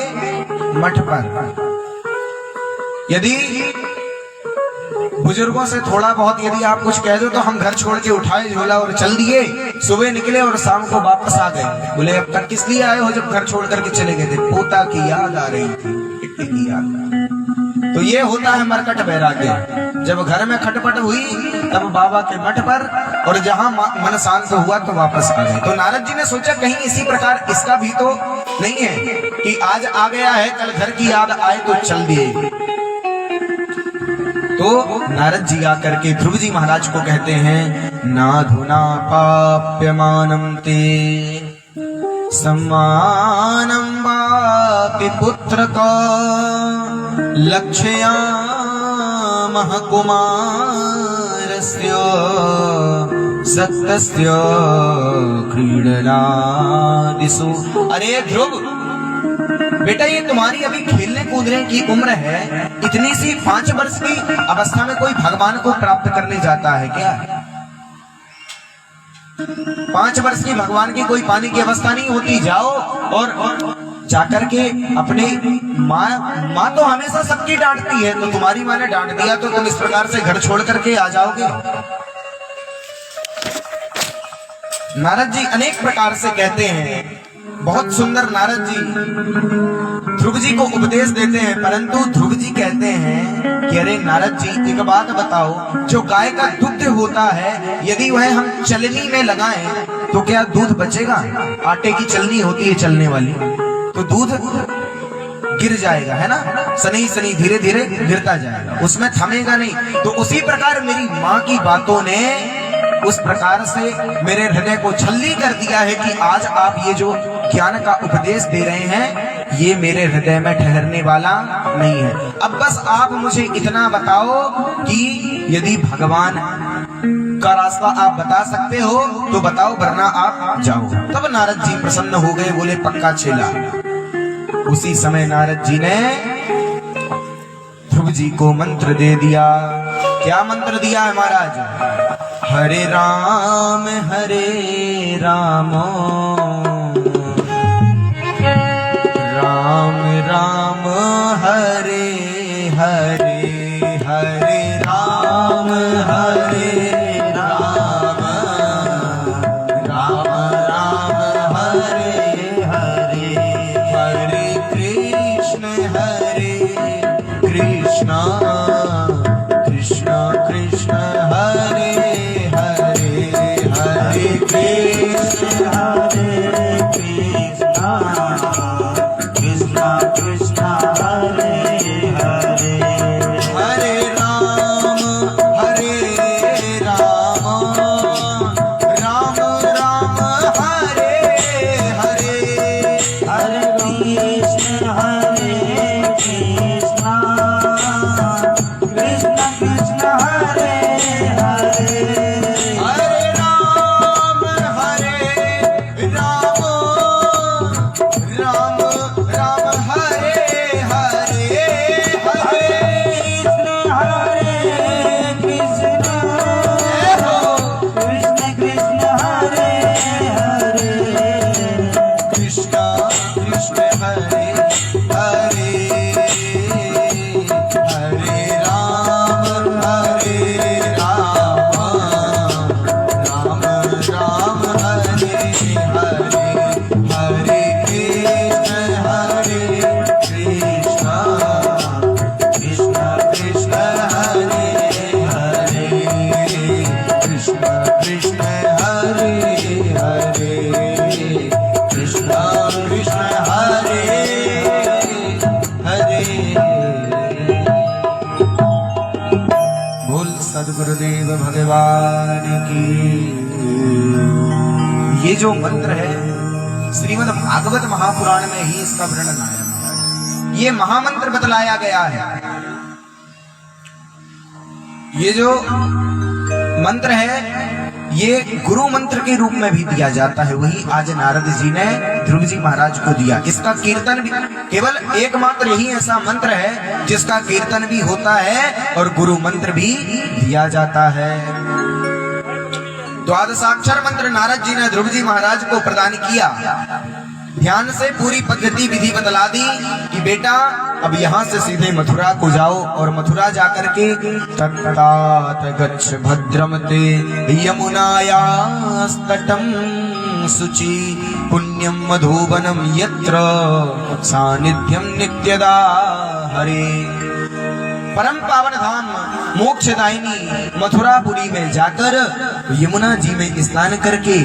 मठ पर। यदि बुजुर्गों से थोड़ा बहुत यदि आप कुछ कह दो तो हम घर छोड़ के उठाए झोला और चल दिए, सुबह निकले और शाम को वापस आ गए। बोले अब तक किस लिए आए हो जब घर छोड़ करके चले गए थे। पोता की याद आ रही थी, बेटे की याद। तो ये होता है मरकट वैराग्य। जब घर में खटपट हुई तब बाबा के मठ पर, और जहां मन शांत हुआ तो वापस आ गए। तो नारद जी ने सोचा कहीं इसी प्रकार इसका भी तो नहीं है कि आज आ गया है कल घर की याद आए तो चल दिए। तो नारद जी आकर के ध्रुव जी महाराज को कहते हैं नाधुना पाप्यमानं ते सम्मानं वापि पुत्रका लक्ष्यामः कुमारस्य सत्यस्य क्रीडनादिषु। अरे ध्रुव बेटा, ये तुम्हारी अभी खेलने कूदने की उम्र है। इतनी सी 5 वर्ष की अवस्था में कोई भगवान को प्राप्त करने जाता है क्या? 5 वर्ष की भगवान की कोई पानी की अवस्था नहीं होती। जाओ और जाकर के अपने माँ तो हमेशा सबकी डांटती है, तो तुम्हारी माँ ने डांट दिया तो तुम इस प्रकार से घर छोड़ करके आ जाओगे। नारद जी अनेक प्रकार से कहते हैं। बहुत सुंदर नारद जी ध्रुव जी को उपदेश देते हैं, परंतु ध्रुव जी कहते हैं कि अरे नारद जी एक बात बताओ, जो गाय का दूध होता है यदि वह हम चलनी में लगाएं तो क्या दूध बचेगा? आटे की चलनी होती है चलने वाली, तो दूध गिर जाएगा, है ना। सनी सनी धीरे धीरे गिरता जाएगा, उसमें थमेगा नहीं। तो उसी प्रकार मेरी माँ की बातों ने उस प्रकार से मेरे हृदय को छल्ली कर दिया है कि आज आप ये जो ज्ञान का उपदेश दे रहे हैं ये मेरे हृदय में ठहरने वाला नहीं है। अब बस आप मुझे इतना बताओ कि यदि भगवान का रास्ता आप बता सकते हो तो बताओ, वरना आप जाओ। तब नारद जी प्रसन्न हो गए, बोले पक्का चेला। उसी समय नारद जी ने ध्रुव जी को मंत्र दे दिया। क्या मंत्र दिया है महाराज? हरे राम राम राम हरे हरे, हरे राम राम राम हरे हरे, हरे कृष्ण कृष्ण कृष्ण हरे हरे, हरे कृष्ण कृष्ण हरे हरे हरे राम राम राम हरे हरे हरे कृष्ण कृष्ण कृष्ण हरे हरे हरे राम राम राम हरे हरे हरे कृष्ण कृष्ण हरे हरे कृष्ण कृष्ण हरे हरे हरे राम राम राम हरे हरे हरे कृष्ण कृष्ण कृष्ण हरे हरे कृष्ण कृष्ण हरे हरे कृष्ण कृष्ण हरे हरे बोल सद्गुरुदेव भगवान की। ये जो मंत्र है श्रीमद् भागवत महापुराण में ही इसका वर्णन आया है। ये महामंत्र बतलाया गया है। ये जो मंत्र है ये गुरु मंत्र के रूप में भी दिया जाता है। वही आज नारद जी ने ध्रुव जी महाराज को दिया। इसका कीर्तन भी केवल एकमात्र यही ऐसा मंत्र है जिसका कीर्तन भी होता है और गुरु मंत्र भी दिया जाता है। द्वादशाक्षर मंत्र नारद जी ने ध्रुव जी महाराज को प्रदान किया। ध्यान से पूरी पद्धति विधि बतला दी कि बेटा अब यहाँ से सीधे मथुरा को जाओ और मथुरा जाकर के तत्तात गच्छ भद्रम ते यमुनायास्तटं शुचि पुण्यम मधुबनम यत्र सानिध्यम नित्यदा हरे। परम पावन धाम मोक्षदायिनी मथुरापुरी में जाकर यमुना जी में स्नान करके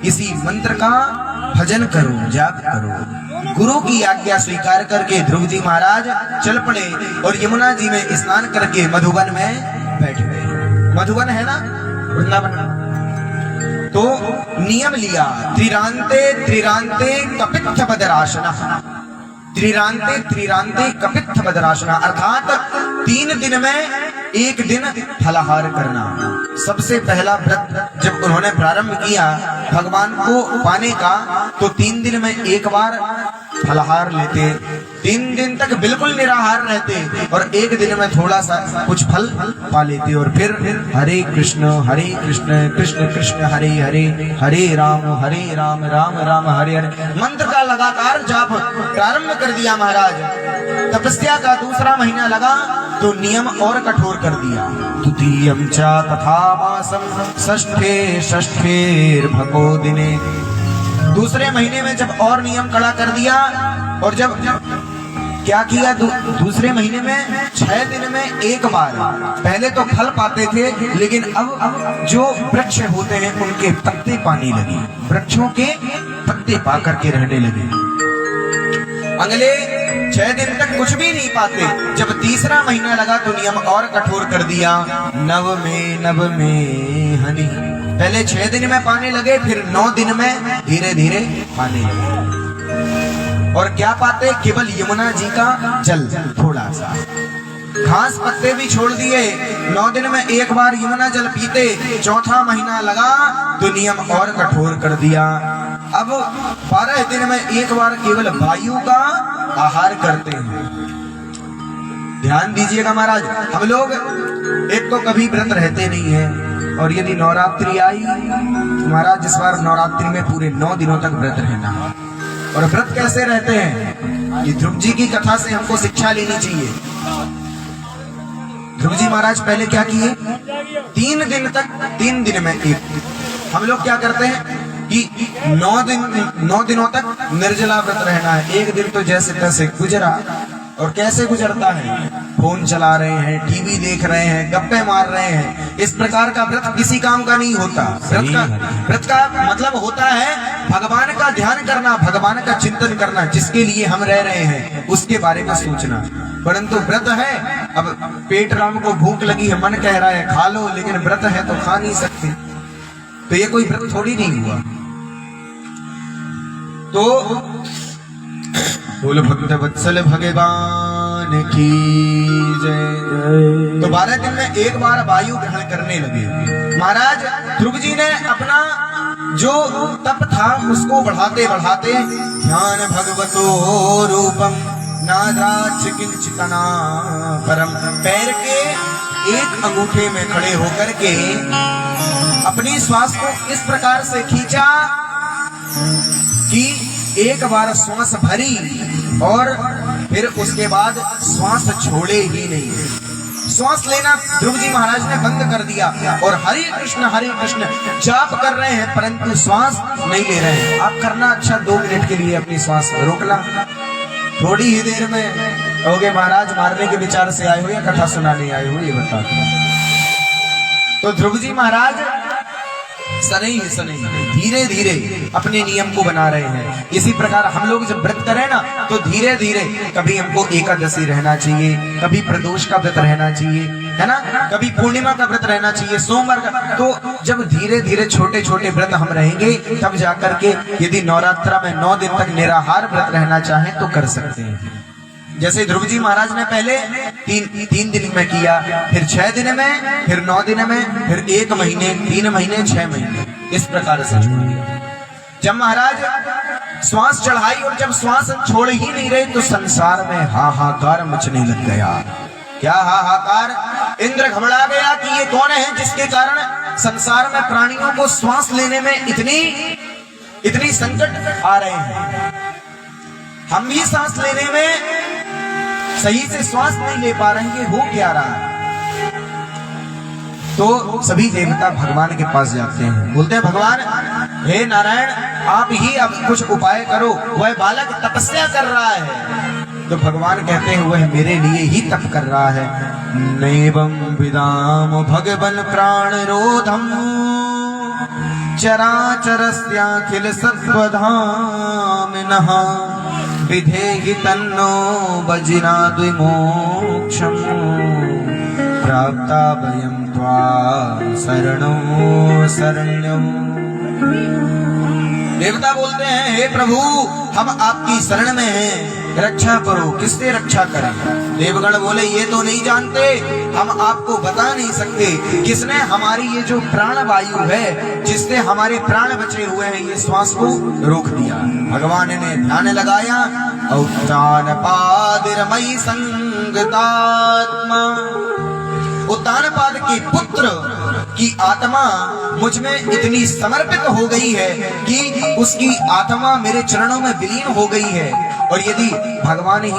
इसी मंत्र का भजन करो, जाप करो। गुरु की आज्ञा स्वीकार करके ध्रुव जी महाराज चल पड़े और यमुना जी में स्नान करके मधुबन में बैठ गए। मधुबन है ना वृंदावन। तो नियम लिया त्रिरांते त्रिरांते कपित्थ बदराशना। त्रिरांते त्रिरांते कपित्थ बदराशना अर्थात 3 दिन में एक दिन फलाहार करना। सबसे पहला व्रत जब उन्होंने प्रारंभ किया भगवान को पाने का तो 3 दिन में एक बार फलाहार लेते, 3 दिन तक बिल्कुल निराहार रहते और एक दिन में थोड़ा सा कुछ फल पा लेते और फिर हरे कृष्ण कृष्ण कृष्ण हरे हरे हरे राम राम राम हरे हरे मंत्र का लगातार जाप प्रारंभ कर दिया महाराज। तपस्या का दूसरा महीना लगा तो नियम और कठोर कर दिया। द्वितीयं च तथा मासं षष्ठे भगो दिने। दूसरे महीने में जब और नियम कड़ा कर दिया और जब क्या किया दूसरे महीने में 6 दिन में एक बार। पहले तो फल पाते थे लेकिन अब जो वृक्ष होते हैं उनके पत्ते पाने लगे, वृक्षों के पत्ते पा करके रहने लगे। अगले 6 दिन तक कुछ भी नहीं पाते। जब तीसरा महीना लगा तो नियम और कठोर कर दिया। नव में हनी। पहले 6 दिन में पाने लगे फिर 9 दिन में धीरे धीरे पाने लगे। और क्या पाते? केवल यमुना जी का जल थोड़ा सा। घास पत्ते भी छोड़ दिए। 9 दिन में एक बार यमुना जल पीते। चौथा महीना लगा तो नियम और कठोर कर दिया। अब 12 दिन में एक बार केवल वायु का आहार करते हैं। ध्यान दीजिएगा महाराज, हम लोग एक तो कभी व्रत रहते नहीं है और यदि नवरात्रि आई तो महाराज इस बार नवरात्रि में पूरे 9 दिनों तक व्रत रहना। और व्रत कैसे रहते हैं ये ध्रुव जी की कथा से हमको शिक्षा लेनी चाहिए। ध्रुव जी महाराज पहले क्या किए? 3 दिन तक 3 दिन में एक। हम लोग क्या करते हैं कि 9 दिनों तक निर्जला व्रत रहना है। एक दिन तो जैसे तैसे गुजरा और कैसे गुजरता है, फोन चला रहे हैं, टीवी देख रहे हैं, गप्पे मार रहे हैं। इस प्रकार का व्रत किसी काम का नहीं होता। व्रत का मतलब होता है भगवान का ध्यान करना, भगवान का चिंतन करना, जिसके लिए हम रह रहे हैं उसके बारे में सोचना। परंतु व्रत है, अब पेट राम को भूख लगी है, मन कह रहा है खा लो, लेकिन व्रत है तो खा नहीं सकते, तो ये कोई व्रत थोड़ी नहीं हुआ। तो बोलो भक्त वत्सल भगवान की जय। तो 12 दिन में एक बार वायु ग्रहण करने लगे। महाराज ध्रुव जी ने अपना जो तप था उसको बढ़ाते बढ़ाते ध्यान भगवतो रूपम नाद्राच किंचितना परम, पैर के एक अंगूठे में खड़े होकर के अपनी श्वास को इस प्रकार से खींचा कि एक बार श्वास भरी और फिर उसके बाद श्वास छोड़े ही नहीं। श्वास लेना ध्रुव जी महाराज ने बंद कर दिया और हरे कृष्ण जाप कर रहे हैं, परंतु श्वास नहीं ले रहे हैं। आप करना अच्छा 2 मिनट के लिए अपनी श्वास रोकना, थोड़ी ही देर में कहोगे महाराज मारने के विचार से आए हो या कथा सुनाने आए हो, ये बता दो। तो ध्रुव जी महाराज सनई धीरे धीरे अपने नियम को बना रहे हैं। इसी प्रकार हम लोग जब व्रत करें ना तो धीरे धीरे, कभी हमको एकादशी रहना चाहिए, कभी प्रदोष का व्रत रहना चाहिए, है ना, कभी पूर्णिमा का व्रत रहना चाहिए, सोमवार का। तो जब धीरे धीरे छोटे छोटे व्रत हम रहेंगे तब जाकर के यदि नवरात्रा में 9 दिन तक निराहार व्रत रहना चाहें तो कर सकते हैं। जैसे ध्रुव जी महाराज ने पहले 3 दिन में किया, फिर 6 दिन में, फिर 9 दिन में, फिर 1 महीने, 3 महीने, 6 महीने, इस प्रकार से छोड़ दिया। जब महाराज श्वास चढ़ाई और जब श्वास छोड़ ही नहीं रहे तो संसार में हाहाकार मचने लग गया। क्या हाहाकार, इंद्र घबरा गया कि ये कौन है जिसके कारण संसार में प्राणियों को श्वास लेने में इतनी संकट आ रहे हैं। हम भी सांस लेने में सही से श्वास नहीं ले पा रहे हैं, हो क्या रहा है। तो सभी देवता भगवान के पास जाते हैं, बोलते हैं भगवान हे नारायण आप ही अब कुछ उपाय करो, वह बालक तपस्या कर रहा है। तो भगवान कहते हैं वह मेरे लिए ही तप कर रहा है। नैवं विदाम भगवन प्राण रोधम चराचरस्याखिल सत्वधामिनः विधेहि तन्नो वज्राद्विमोक्षम् प्राप्ता वयं त्वा शरणं। देवता बोलते हैं हे प्रभु हम आपकी शरण में हैं, रक्षा करो। किससे रक्षा करें? देवगण बोले ये तो नहीं जानते, हम आपको बता नहीं सकते। किसने हमारी ये जो प्राण वायु है जिससे हमारे प्राण बचे हुए हैं ये श्वास को रोक दिया। भगवान ने ध्यान लगाया, उत्तानपादिरमयि संगतात्मा, उत्तानपाद के पुत्र की आत्मा मुझ में इतनी समर्पित हो गई है कि उसकी आत्मा मेरे चरणों में विलीन हो गई है। और यदि भगवान ही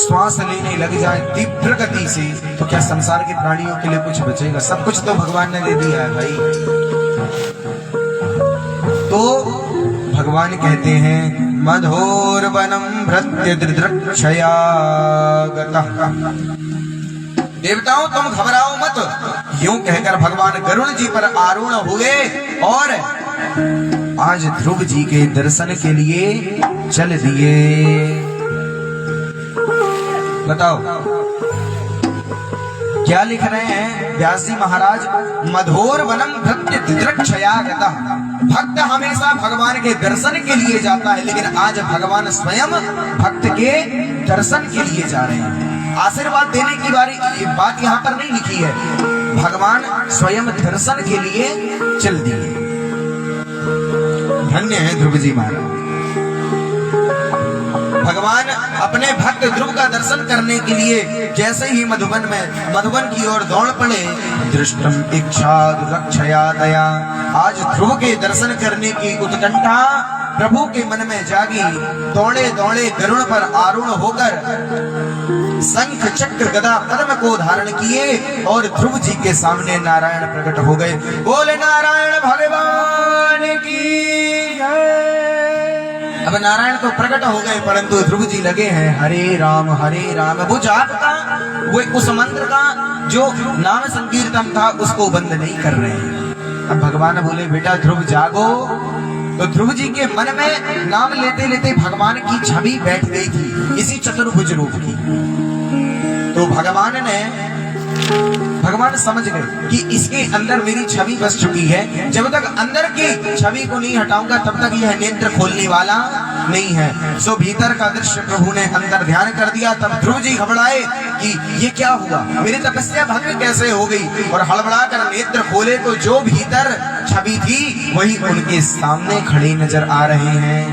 श्वास लेने लग जाए तीव्र गति से तो क्या संसार के प्राणियों के लिए कुछ बचेगा? सब कुछ तो भगवान ने दे दिया है भाई। तो भगवान कहते हैं मधोर वनम भृत्य दृक्षया गतः। देवताओं तुम घबराओ मत, यूं कहकर भगवान गरुण जी पर आरूढ़ हुए और आज ध्रुव जी के दर्शन के लिए चल दिए। बताओ क्या लिख रहे हैं व्यास जी महाराज? मधोर वनम भृत्य दृक्षया गतः। भक्त हमेशा भगवान के दर्शन के लिए जाता है, लेकिन आज भगवान स्वयं भक्त के दर्शन के लिए जा रहे हैं। आशीर्वाद देने की बात यहाँ पर नहीं लिखी है, भगवान स्वयं दर्शन के लिए चल दिए। धन्य है ध्रुव जी महाराज। भगवान अपने भक्त ध्रुव का दर्शन करने के लिए जैसे ही मधुबन की ओर दौड़ पड़े, दृष्टम इच्छा रक्षया दया। आज ध्रुव के दर्शन करने की उत्कंठा प्रभु के मन में जागी। दौड़े दौड़े गरुड़ पर आरूढ़ होकर शंख चक्र गदा पद्म को धारण किए और ध्रुव जी के सामने नारायण प्रकट हो गए। बोले नारायण भगवान की जय। अब नारायण तो प्रकट हो गए, परंतु ध्रुव जी लगे हैं हरे राम वो जाप का, वो उस मंत्र का जो नाम संकीर्तन था उसको बंद नहीं कर रहे हैं। अब भगवान बोले बेटा ध्रुव जागो। तो ध्रुव जी के मन में नाम लेते लेते भगवान की छवि बैठ गई थी, इसी चतुर्भुज रूप की। तो भगवान समझ गए कि इसके अंदर मेरी छवि बस चुकी है, जब तक अंदर की छवि को नहीं हटाऊंगा तब तक यह नेत्र खोलने वाला नहीं है। सो भीतर का दृश्य प्रभु ने अंदर ध्यान कर दिया। तब ध्रुव जी घबराए कि ये क्या हुआ, मेरी तपस्या भंग कैसे हो गई, और हड़बड़ा कर नेत्र खोले तो जो भीतर छवि थी वही उनके सामने खड़े नजर आ रहे हैं।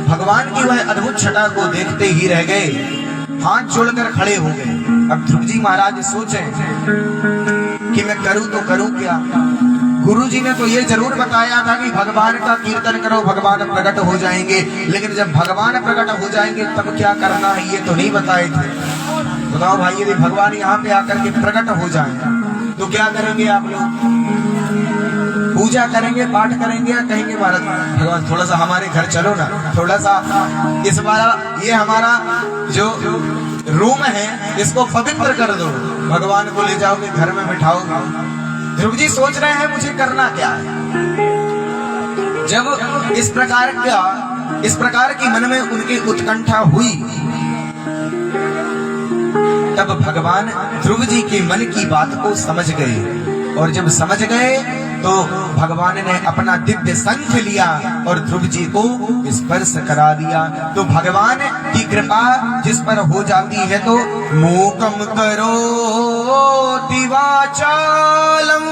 भगवान की वह अद्भुत छटा को देखते ही रह गए, हाथ जोड़कर खड़े हो गए। अब ध्रुव जी महाराज सोचे कि मैं करूं तो करूं क्या। गुरु जी ने तो ये जरूर बताया था कि भगवान का कीर्तन करो, भगवान प्रकट हो जाएंगे, लेकिन जब भगवान प्रकट हो जाएंगे तब क्या करना है ये तो नहीं बताए थे। बताओ भाई, यदि भगवान यहाँ पे आकर के प्रकट हो जाए तो क्या करेंगे आप लोग? पूजा करेंगे, पाठ करेंगे, या कहेंगे महाराज भगवान थोड़ा सा हमारे घर चलो ना, थोड़ा सा इस बार ये हमारा जो रूम है इसको पवित्र कर दो, भगवान को ले जाओगे घर में बिठाओगे। ध्रुव जी सोच रहे हैं मुझे करना क्या है। जब इस प्रकार की मन में उनकी उत्कंठा हुई, तब भगवान ध्रुव जी के मन की बात को समझ गए, और जब समझ गए तो भगवान ने अपना दिव्य शंख लिया और ध्रुव जी को स्पर्श करा दिया। तो भगवान की कृपा जिस पर हो जाती है तो मूकम करो दिवाचालम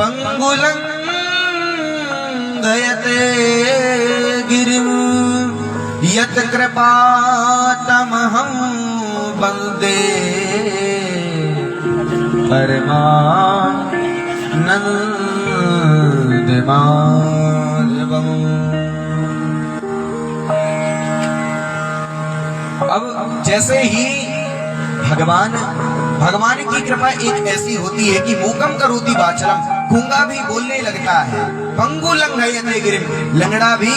पंगुलं दयते गिरिम यत कृपा तमहं वंदे नंद माधवम। अब जैसे ही भगवान की कृपा एक ऐसी होती है कि मूकम करोति वाचलम, गूंगा भी बोलने लगता है, पंगु लंघयते गिरिम, लंगड़ा भी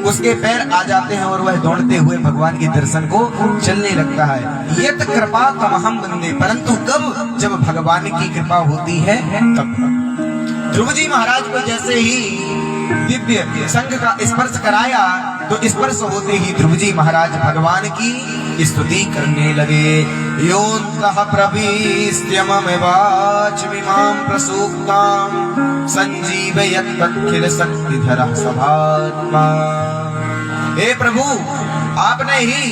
उसके पैर आ जाते हैं और वह दौड़ते हुए भगवान के दर्शन को चलने लगता है। यत कृपा तमहं वंदे, परंतु कब? जब भगवान की कृपा होती है तब। ध्रुव जी महाराज को जैसे ही दिव्य संघ का स्पर्श कराया तो स्पर्श होते ही ध्रुव जी महाराज भगवान की स्तुति करने लगे। योऽन्तः प्रविश्य मम वाचमिमां प्रसूक्तां संजीवयत्यखिल शक्तिधरः सभात्मा। हे प्रभु, आपने ही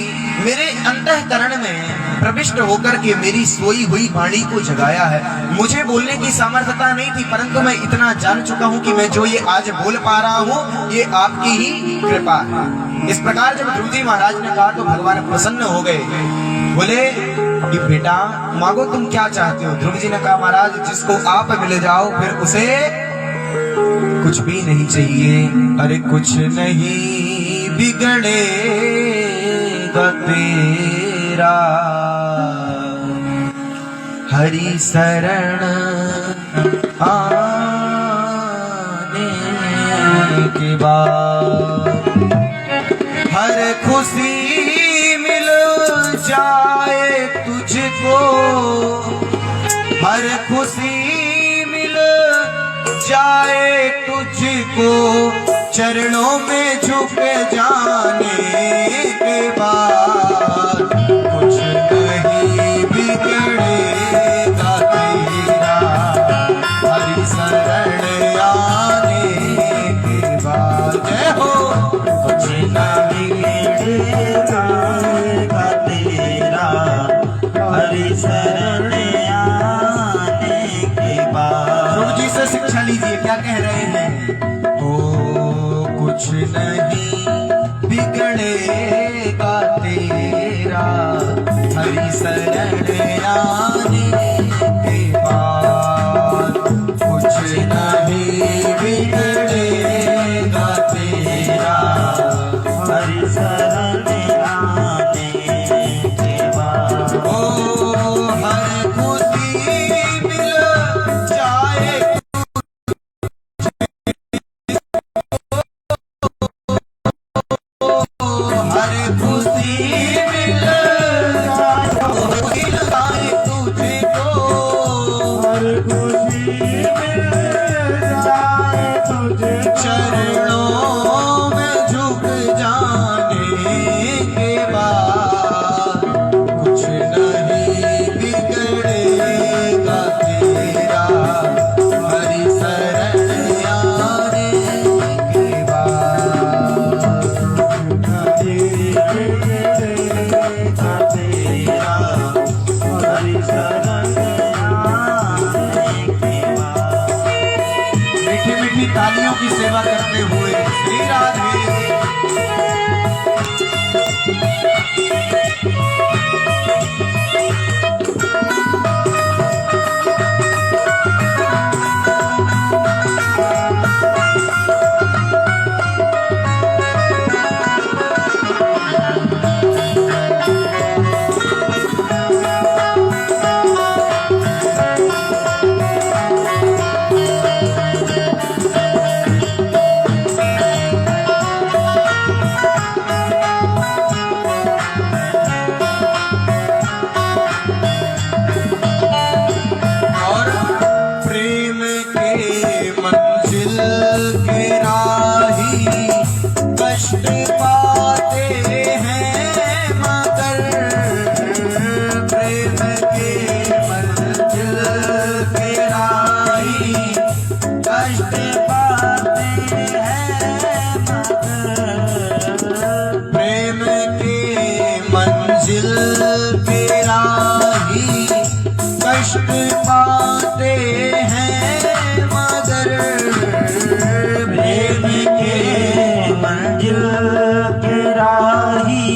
मेरे अंतःकरण में प्रविष्ट होकर के मेरी सोई हुई वाणी को जगाया है। मुझे बोलने की सामर्थ्यता नहीं थी, परंतु मैं इतना जान चुका हूँ कि मैं जो ये आज बोल पा रहा हूँ ये आपकी ही कृपा है। इस प्रकार जब ध्रुव जी महाराज ने कहा तो भगवान प्रसन्न हो गए, बोले कि बेटा मांगो तुम क्या चाहते हो। ध्रुव जी ने कहा महाराज जिसको आप मिल जाओ फिर उसे कुछ भी नहीं चाहिए। अरे कुछ नहीं बिगड़ेगा तेरा हरि शरण आने के बाद, हर खुशी मिल जाए तुझको, हर खुशी मिल जाए तुझको, चरणों में झुक जाने के बाद, कुछ नहीं बिगड़ेगा तेरा हरि शरण आने के बाद। जय हो। कुछ नहीं बिगड़ेगा तेरा हरि शरण आने के बाद। ध्रुव जी से शिक्षा लीजिए, क्या कह रहे हैं? कुछ नहीं बिगड़ेगा तेरा हरि शरण आने के बाद, कुछ नहीं बिगड़ेगा तेरा हरि शरण आने के बाद। ओ हर खुशी मिल जाए हर खुशी मिल जाए तुझको, हर खुशी मिल जाए तुझको, चरणों में झुक जाने के बाद कुछ नहीं बिगड़ेगा तेरा, हरि शरण आने के बाद। नहीं बिगड़ेगा तेरा, हरि शरण आने के बाद। मीठी मीठी तालियों की सेवा करते हुए श्री राधे। और प्रेम के मंजिल के राही कष्ट पाते हैं मगर, प्रेम के मंजिल के राही कष्ट पाते हैं मगर, प्रेम के मंजिल के राही कष्ट पाते हैं मगर, प्रेम के मंजिल के राही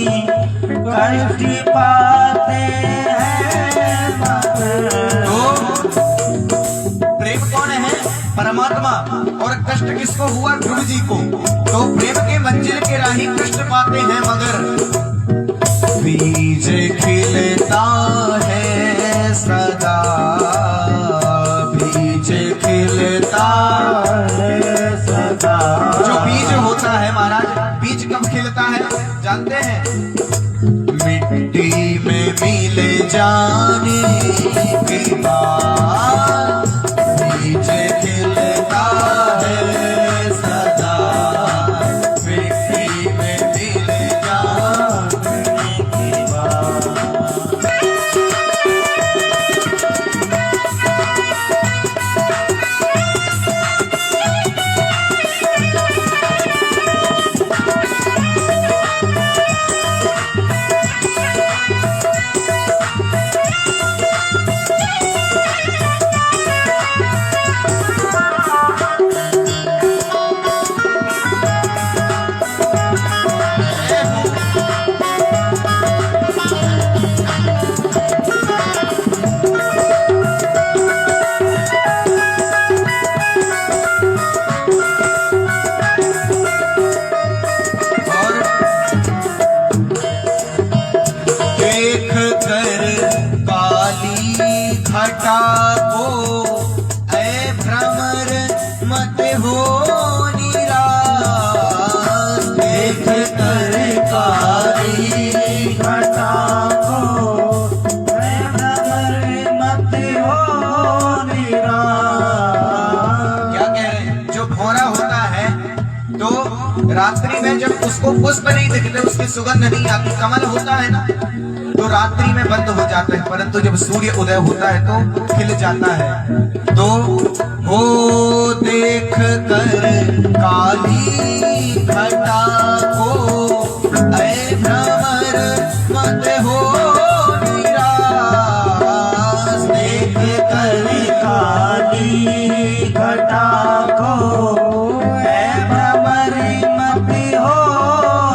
कष्ट पाते हैं मगर। तो प्रेम कौन है? परमात्मा। और कष्ट किसको हुआ? ध्रुव जी को। तो प्रेम के मंजिल के राही कष्ट पाते हैं मगर, बीज खिलता है सदा, बीज खिलता है सदा। जो बीज होता है महाराज, बीज कब खिलता है जानते हैं? मिट्टी में मिल जाने के बाद बीज खिलता है सदा, मिट्टी में मिल जाने के बाद। घटा को ऐ भ्रमर मत हो निराश, देख कर काली घटा को ऐ भ्रमर मत हो निराश। क्या कह रहे हैं? जो भौरा होता है तो रात्रि में जब उसको पुष्प नहीं दिखते, उसकी सुगंध नहीं आती, कमल होता है ना, तो रात्रि में बंद हो जाता है, परंतु जब सूर्य उदय होता है तो खिल जाता है। तो हो देख कर काली घटा को ऐ भ्रमर मत हो निराश, देख कर काली घटा को ऐ भ्रमर मत हो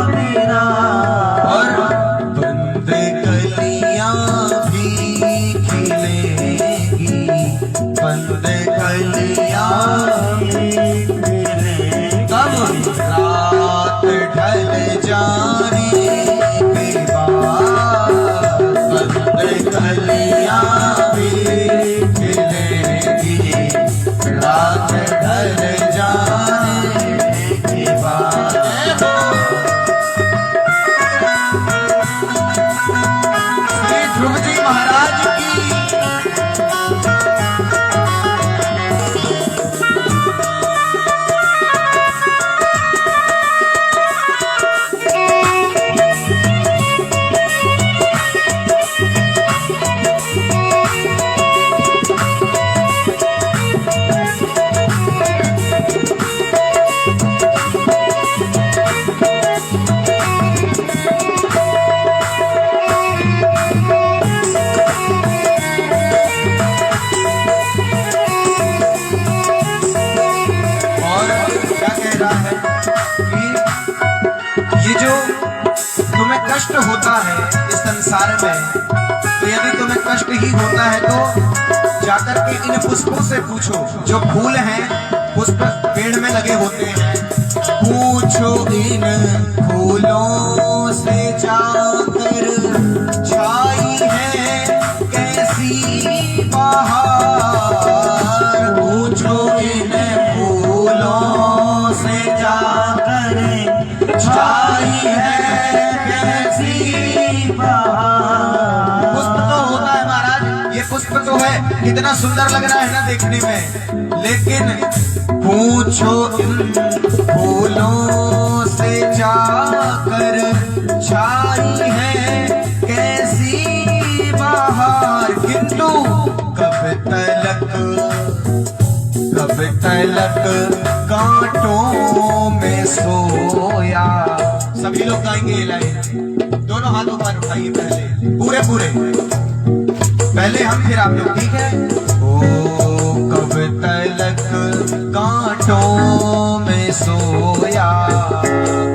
निराश। और बंद कलियां भी खिलेगी, बंद कलियां तब रात ढल जाने के बाद, कष्ट होता है इस संसार में, तो यदि तुम्हें कष्ट ही होता है तो जाकर के इन पुष्पों से पूछो, जो फूल हैं पुष्प पेड़ में लगे होते हैं, पूछो इन फूलों से जाकर छाई है कैसी बहार, पूछो इन फूलों से जाकर छाई है कैसी बहार। पुष्प तो होता है महाराज, ये पुष्प तो है, कितना सुंदर लग रहा है ना देखने में, लेकिन पूछो इन फूलों से जाकर छाई है कैसी बहार, किंतु कब तलक कांटों में सोया। सभी लोग गाएंगे ये लाइन, दोनों हाथों पर उठाइए पहले, पूरे पूरे, पहले हम फिर आप लोग, ठीक है। ओ कब तलक कांटों में सोया,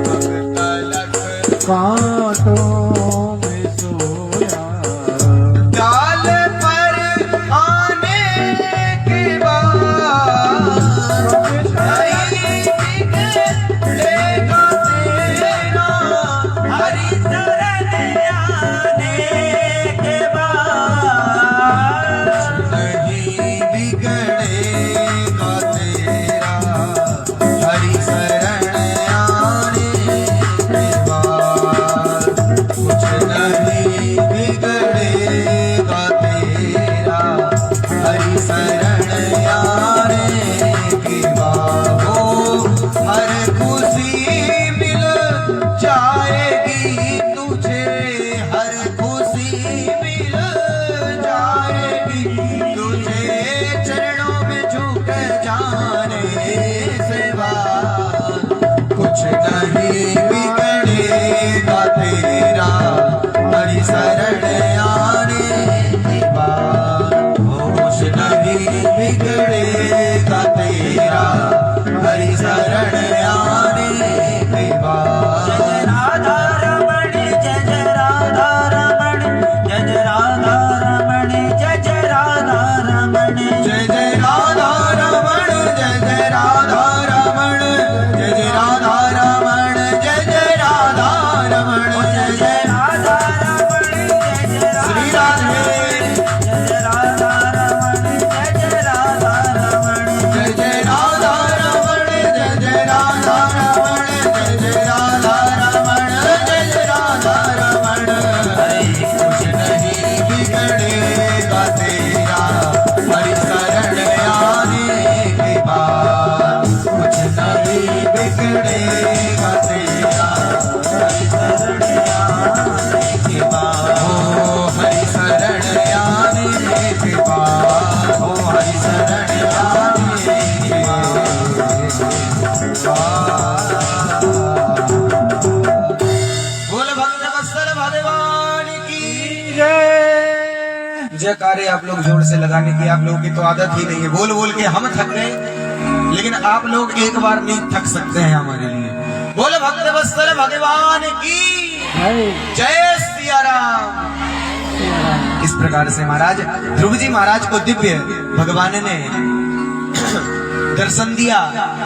कब तलक कांटों में सोया, डाल पर आने के बाद नहीं बिगड़ेगा तेरा, हरि शरण आने के बाद नहीं बिगड़ेगा तेरा, हरि शरण आने के बाद कुछ नहीं बिगड़ेगा तेरा, हरि शरण आने के बाद हो हर खुशी मिल जाएगी तुझे, हर खुशी मिल जाएगी तुझे, चरणों में झुक जाने से बाद कुछ नहीं बिगड़ेगा तेरा, हरि शरण आने के बाद होश नहीं बिगड़ेगा तेरा, हरि शरण आने के बाद। जय राधा रमण जय राधा रमण, जय राधा रमण जय राधा रमण, जय जय राधा रमण, जय राधा रमण, जय राधा रमण, जय राधा रमण, जय राधा रमण जय श्री राधे, जय राधा रमण जय राधा रमण, जय राधा रमण, जय राधा रमण, जय राधा रमण, जय राधा रमण। कुछ नहीं बिगड़ेगा तेरा, हरि शरण आने के बाद कुछ नहीं बिगड़ेगा तेरा, हरि शरण आने के बाद हो हरि शरण आने के बाद, हो हरि शरण आने के बाद। बोल भक्त वत्सल भगवान की जय। जयकारे आप लोग जोर से लगाने की आप लोगों की तो आदत ही नहीं है, बोल बोल के हम थक गए, लेकिन आप लोग एक बार नहीं थक सकते हैं हमारे लिए। बोल भक्त वत्सल भगवान की जय सिया राम। इस प्रकार से महाराज ध्रुव जी महाराज को दिव्य भगवान ने दर्शन दिया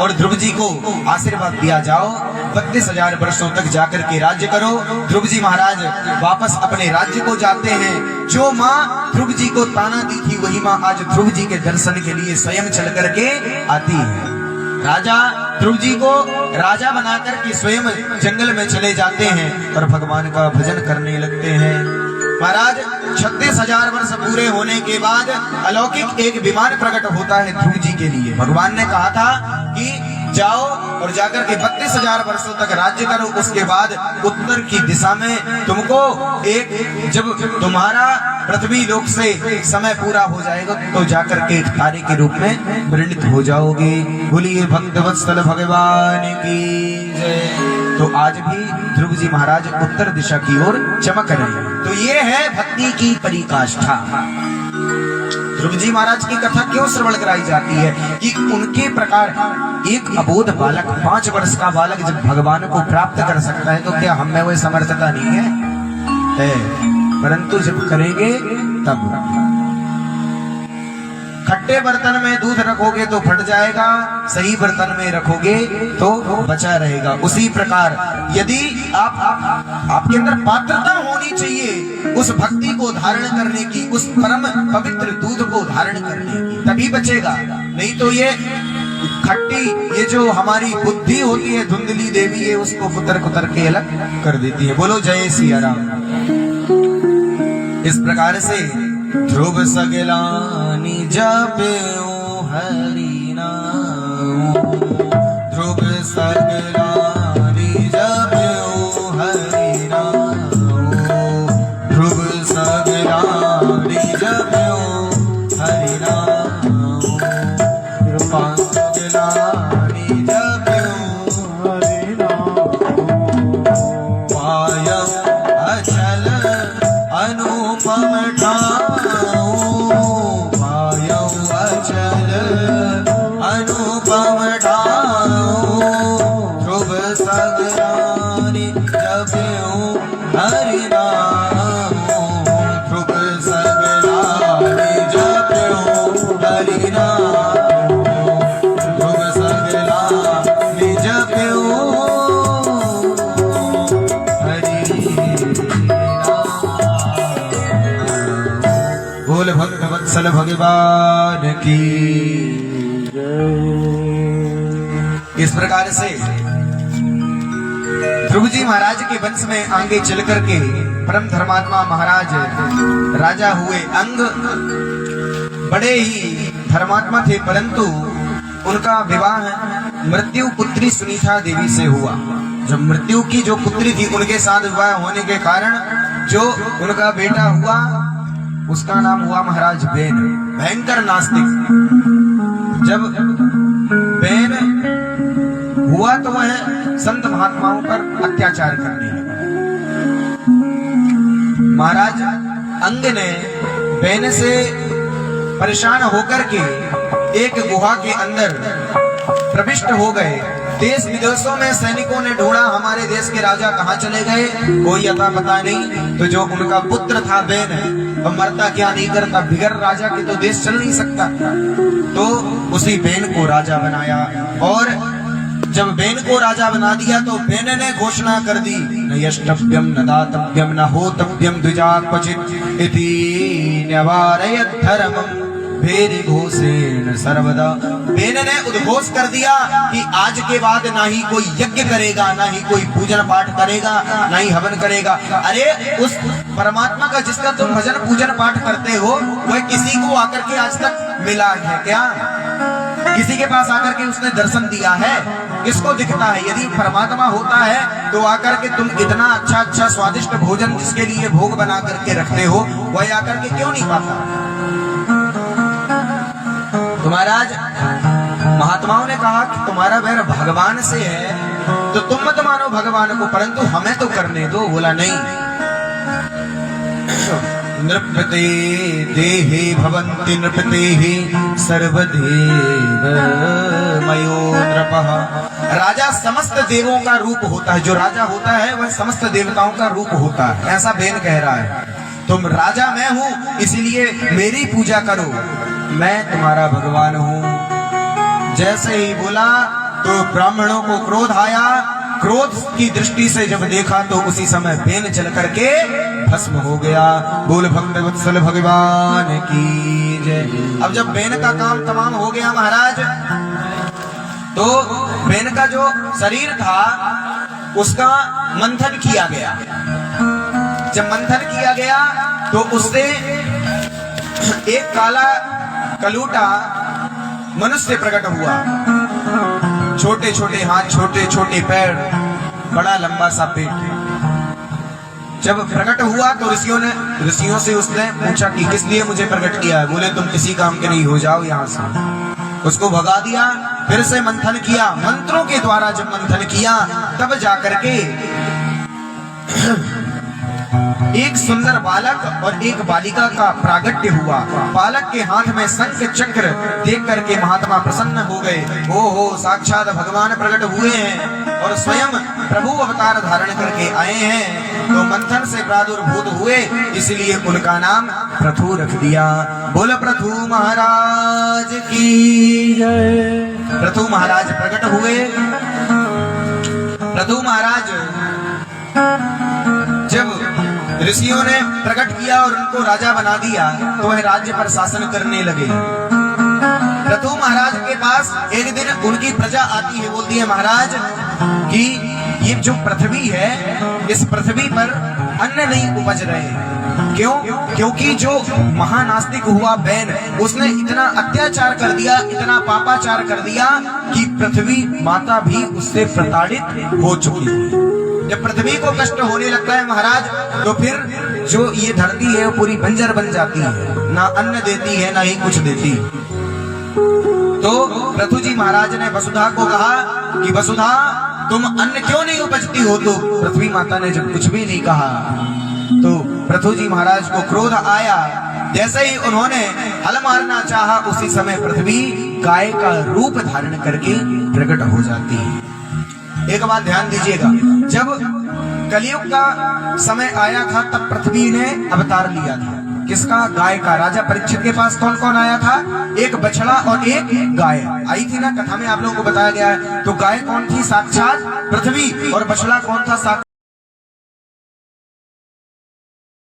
और ध्रुव जी को आशीर्वाद दिया, जाओ 32,000 वर्षों तक जाकर के राज्य करो। ध्रुव जी महाराज वापस अपने राज्य को जाते हैं। जो माँ ध्रुव जी को ताना दी थी वही माँ आज ध्रुव जी के दर्शन के लिए स्वयं चल करके आती है। राजा ध्रुव जी को राजा बनाकर के स्वयं जंगल में चले जाते हैं और भगवान का भजन करने लगते हैं। महाराज 36,000 वर्ष पूरे होने के बाद अलौकिक एक विमान प्रकट होता है ध्रुव जी के लिए। भगवान ने कहा था कि जाओ और जाकर के 32,000 वर्षों तक राज्य करो, उसके बाद उत्तर की दिशा में तुमको एक, जब तुम्हारा पृथ्वी लोक से समय पूरा हो जाएगा तो जाकर के एक तारे के रूप में परिणित हो जाओगे। बोलिए भक्त वत्सल भगवान की जय। तो आज भी ध्रुव जी महाराज उत्तर दिशा की ओर चमक रहे हैं। तो ये है भक्ति की पराकाष्ठा। ध्रुव जी महाराज की कथा क्यों श्रवण कराई जाती है कि उनके प्रकार एक अबोध बालक 5 वर्ष का बालक जब भगवान को प्राप्त कर सकता है तो क्या हम में वह समर्थता नहीं है? परंतु जब करेंगे तब। खट्टे बर्तन में दूध रखोगे तो फट जाएगा, सही बर्तन में रखोगे तो बचा रहेगा। उसी प्रकार यदि आपके अंदर पात्रता होनी चाहिए उस भक्ति को धारण करने की, उस परम पवित्र दूध को धारण करने की, तभी बचेगा। नहीं तो ये खट्टी, ये जो हमारी बुद्धि होती है धुंधली देवी, ये उसको कुतर कुतर के अलग कर देती है। बोलो जय सिया राम। इस प्रकार से ध्रुव सगलानि जप्यो हरि नाम, ध्रुव सगलानि जप्यो हरि नाम, ध्रुव सगलानि जप्यो हरि नाम, कृपा सगलानि जप्यो हरि नाम, पायम अचल अनुपम अनुपम ठाओ, ध्रुव सगलानि जप्यो हरि नाम, ध्रुव सगलानि जप्यो हरि नाम, ध्रुव सगलानि जप्यो हरि नाम। बोल भक्त वत्सल भगवान की। इस प्रकार से ध्रुव जी महाराज के वंश में आगे चल करके परम धर्मात्मा महाराज राजा हुए। अंग बड़े ही धर्मात्मा थे, परंतु उनका विवाह मृत्यु पुत्री सुनीता देवी से हुआ। जब मृत्यु की जो पुत्री थी उनके साथ विवाह होने के कारण जो उनका बेटा हुआ उसका नाम हुआ महाराज बेन, भयंकर नास्तिक। जब बेन हुआ तो वह संत महात्माओं पर अत्याचार करने लगा। महाराज अंग ने बेन से परेशान होकर के एक गुहा के अंदर प्रविष्ट हो गए। देश विदेशों में सैनिकों ने ढूंढा हमारे देश के राजा कहाँ चले गए, कोई अता पता नहीं। तो जो उनका पुत्र था बेन, तो मरता क्या नहीं करता, बिगर राजा के तो देश चल नहीं सकता। तो उसी बेन को राजा बनाया, और जब बेन को राजा बना दिया तो बेन ने घोषणा कर दी, न यष्टव्यम न दातव्यम न होतव्यम द्विजा क्वचित् इति न्यवारयत् धर्मम् भेरि घोषेण सर्वदा। बेन ने उद्घोष कर दिया कि आज के बाद ना ही कोई यज्ञ करेगा, ना ही कोई पूजन पाठ करेगा, ना ही हवन करेगा। अरे उस परमात्मा का जिसका तुम भजन पूजन पाठ करते हो वह किसी को आकर के आज तक मिला है क्या? किसी के पास आकर के उसने दर्शन दिया है? किसको दिखता है? यदि परमात्मा होता है तो आकर के तुम इतना अच्छा अच्छा स्वादिष्ट भोजन जिसके लिए भोग बना करके रखते हो वह आकर के क्यों नहीं पाता? तो महाराज महात्माओं ने कहा कि तुम्हारा वैर भगवान से है तो तुम मत मानो भगवान को, परंतु हमें तो करने दो। बोला नहीं। नृपते देहे भवन्ति नृपते सर्वदेव मयो नृपः। राजा समस्त देवों का रूप होता है। जो राजा होता है वह समस्त देवताओं का रूप होता है, ऐसा बेन कह रहा है। तुम राजा मैं हूं इसलिए मेरी पूजा करो, मैं तुम्हारा भगवान हूं। जैसे ही बोला तो ब्राह्मणों को क्रोध आया। क्रोध की दृष्टि से जब देखा तो उसी समय बेन जल करके भस्म हो गया। बोल भक्त वत्सल भगवान की जय। अब जब बेन का काम तमाम हो गया महाराज, तो बेन का जो शरीर था उसका मंथन किया गया। जब मंथन किया गया तो उससे एक काला कलूटा मनुष्य प्रकट हुआ। छोटे छोटे हाथ, छोटे छोटे पैर, बड़ा लंबा सा पेट। जब प्रकट हुआ तो ऋषियों से उसने पूछा कि किस लिए मुझे प्रकट किया है? बोले तुम किसी काम के नहीं, हो जाओ यहाँ से। उसको भगा दिया। फिर से मंथन किया, मंत्रों के द्वारा जब मंथन किया तब जाकर के एक सुंदर बालक और एक बालिका का प्रागट्य हुआ। बालक के हाथ में शंख चक्र देख करके महात्मा प्रसन्न हो गए। हो साक्षात भगवान प्रकट हुए हैं और स्वयं प्रभु अवतार धारण करके आए हैं। तो मंथन से प्रादुर्भूत हुए, इसलिए उनका नाम पृथु रख दिया। बोल पृथु महाराज की जय। पृथु महाराज प्रकट हुए। पृथु महाराज जब ऋषियों ने प्रकट किया और उनको राजा बना दिया, तो वह राज्य पर शासन करने लगे। पृथु महाराज के पास एक दिन उनकी प्रजा आती है, बोलती है महाराज कि ये जो पृथ्वी है, इस पृथ्वी पर अन्न नहीं उपज रहे। क्यों? क्योंकि जो महानास्तिक हुआ बैन, उसने इतना अत्याचार कर दिया, इतना पापाचार कर दिया कि पृथ्वी माता भी उससे प्रताड़ित हो चुकी है। जब पृथ्वी को कष्ट होने लगता है महाराज, तो फिर जो ये धरती है वो पूरी बंजर बन जाती है, ना अन्न देती है ना ही कुछ देती। तो पृथु जी महाराज ने वसुधा को कहा कि वसुधा तुम अन्न क्यों नहीं उपजती हो? तो पृथ्वी माता ने जब कुछ भी नहीं कहा, तो पृथु जी महाराज को क्रोध आया। जैसे ही उन्होंने हल मारना चाहा, उसी समय पृथ्वी गाय का रूप धारण करके प्रकट हो जाती है। एक बात ध्यान दीजिएगा, जब कलयुग का समय आया था तब पृथ्वी ने अवतार लिया था। किसका? गाय का। राजा परीक्षित के पास कौन कौन आया था? एक बछड़ा और एक गाय आई थी ना, कथा में आप लोगों को बताया गया है। तो गाय कौन थी? साक्षात पृथ्वी। और बछड़ा कौन था? साक्षात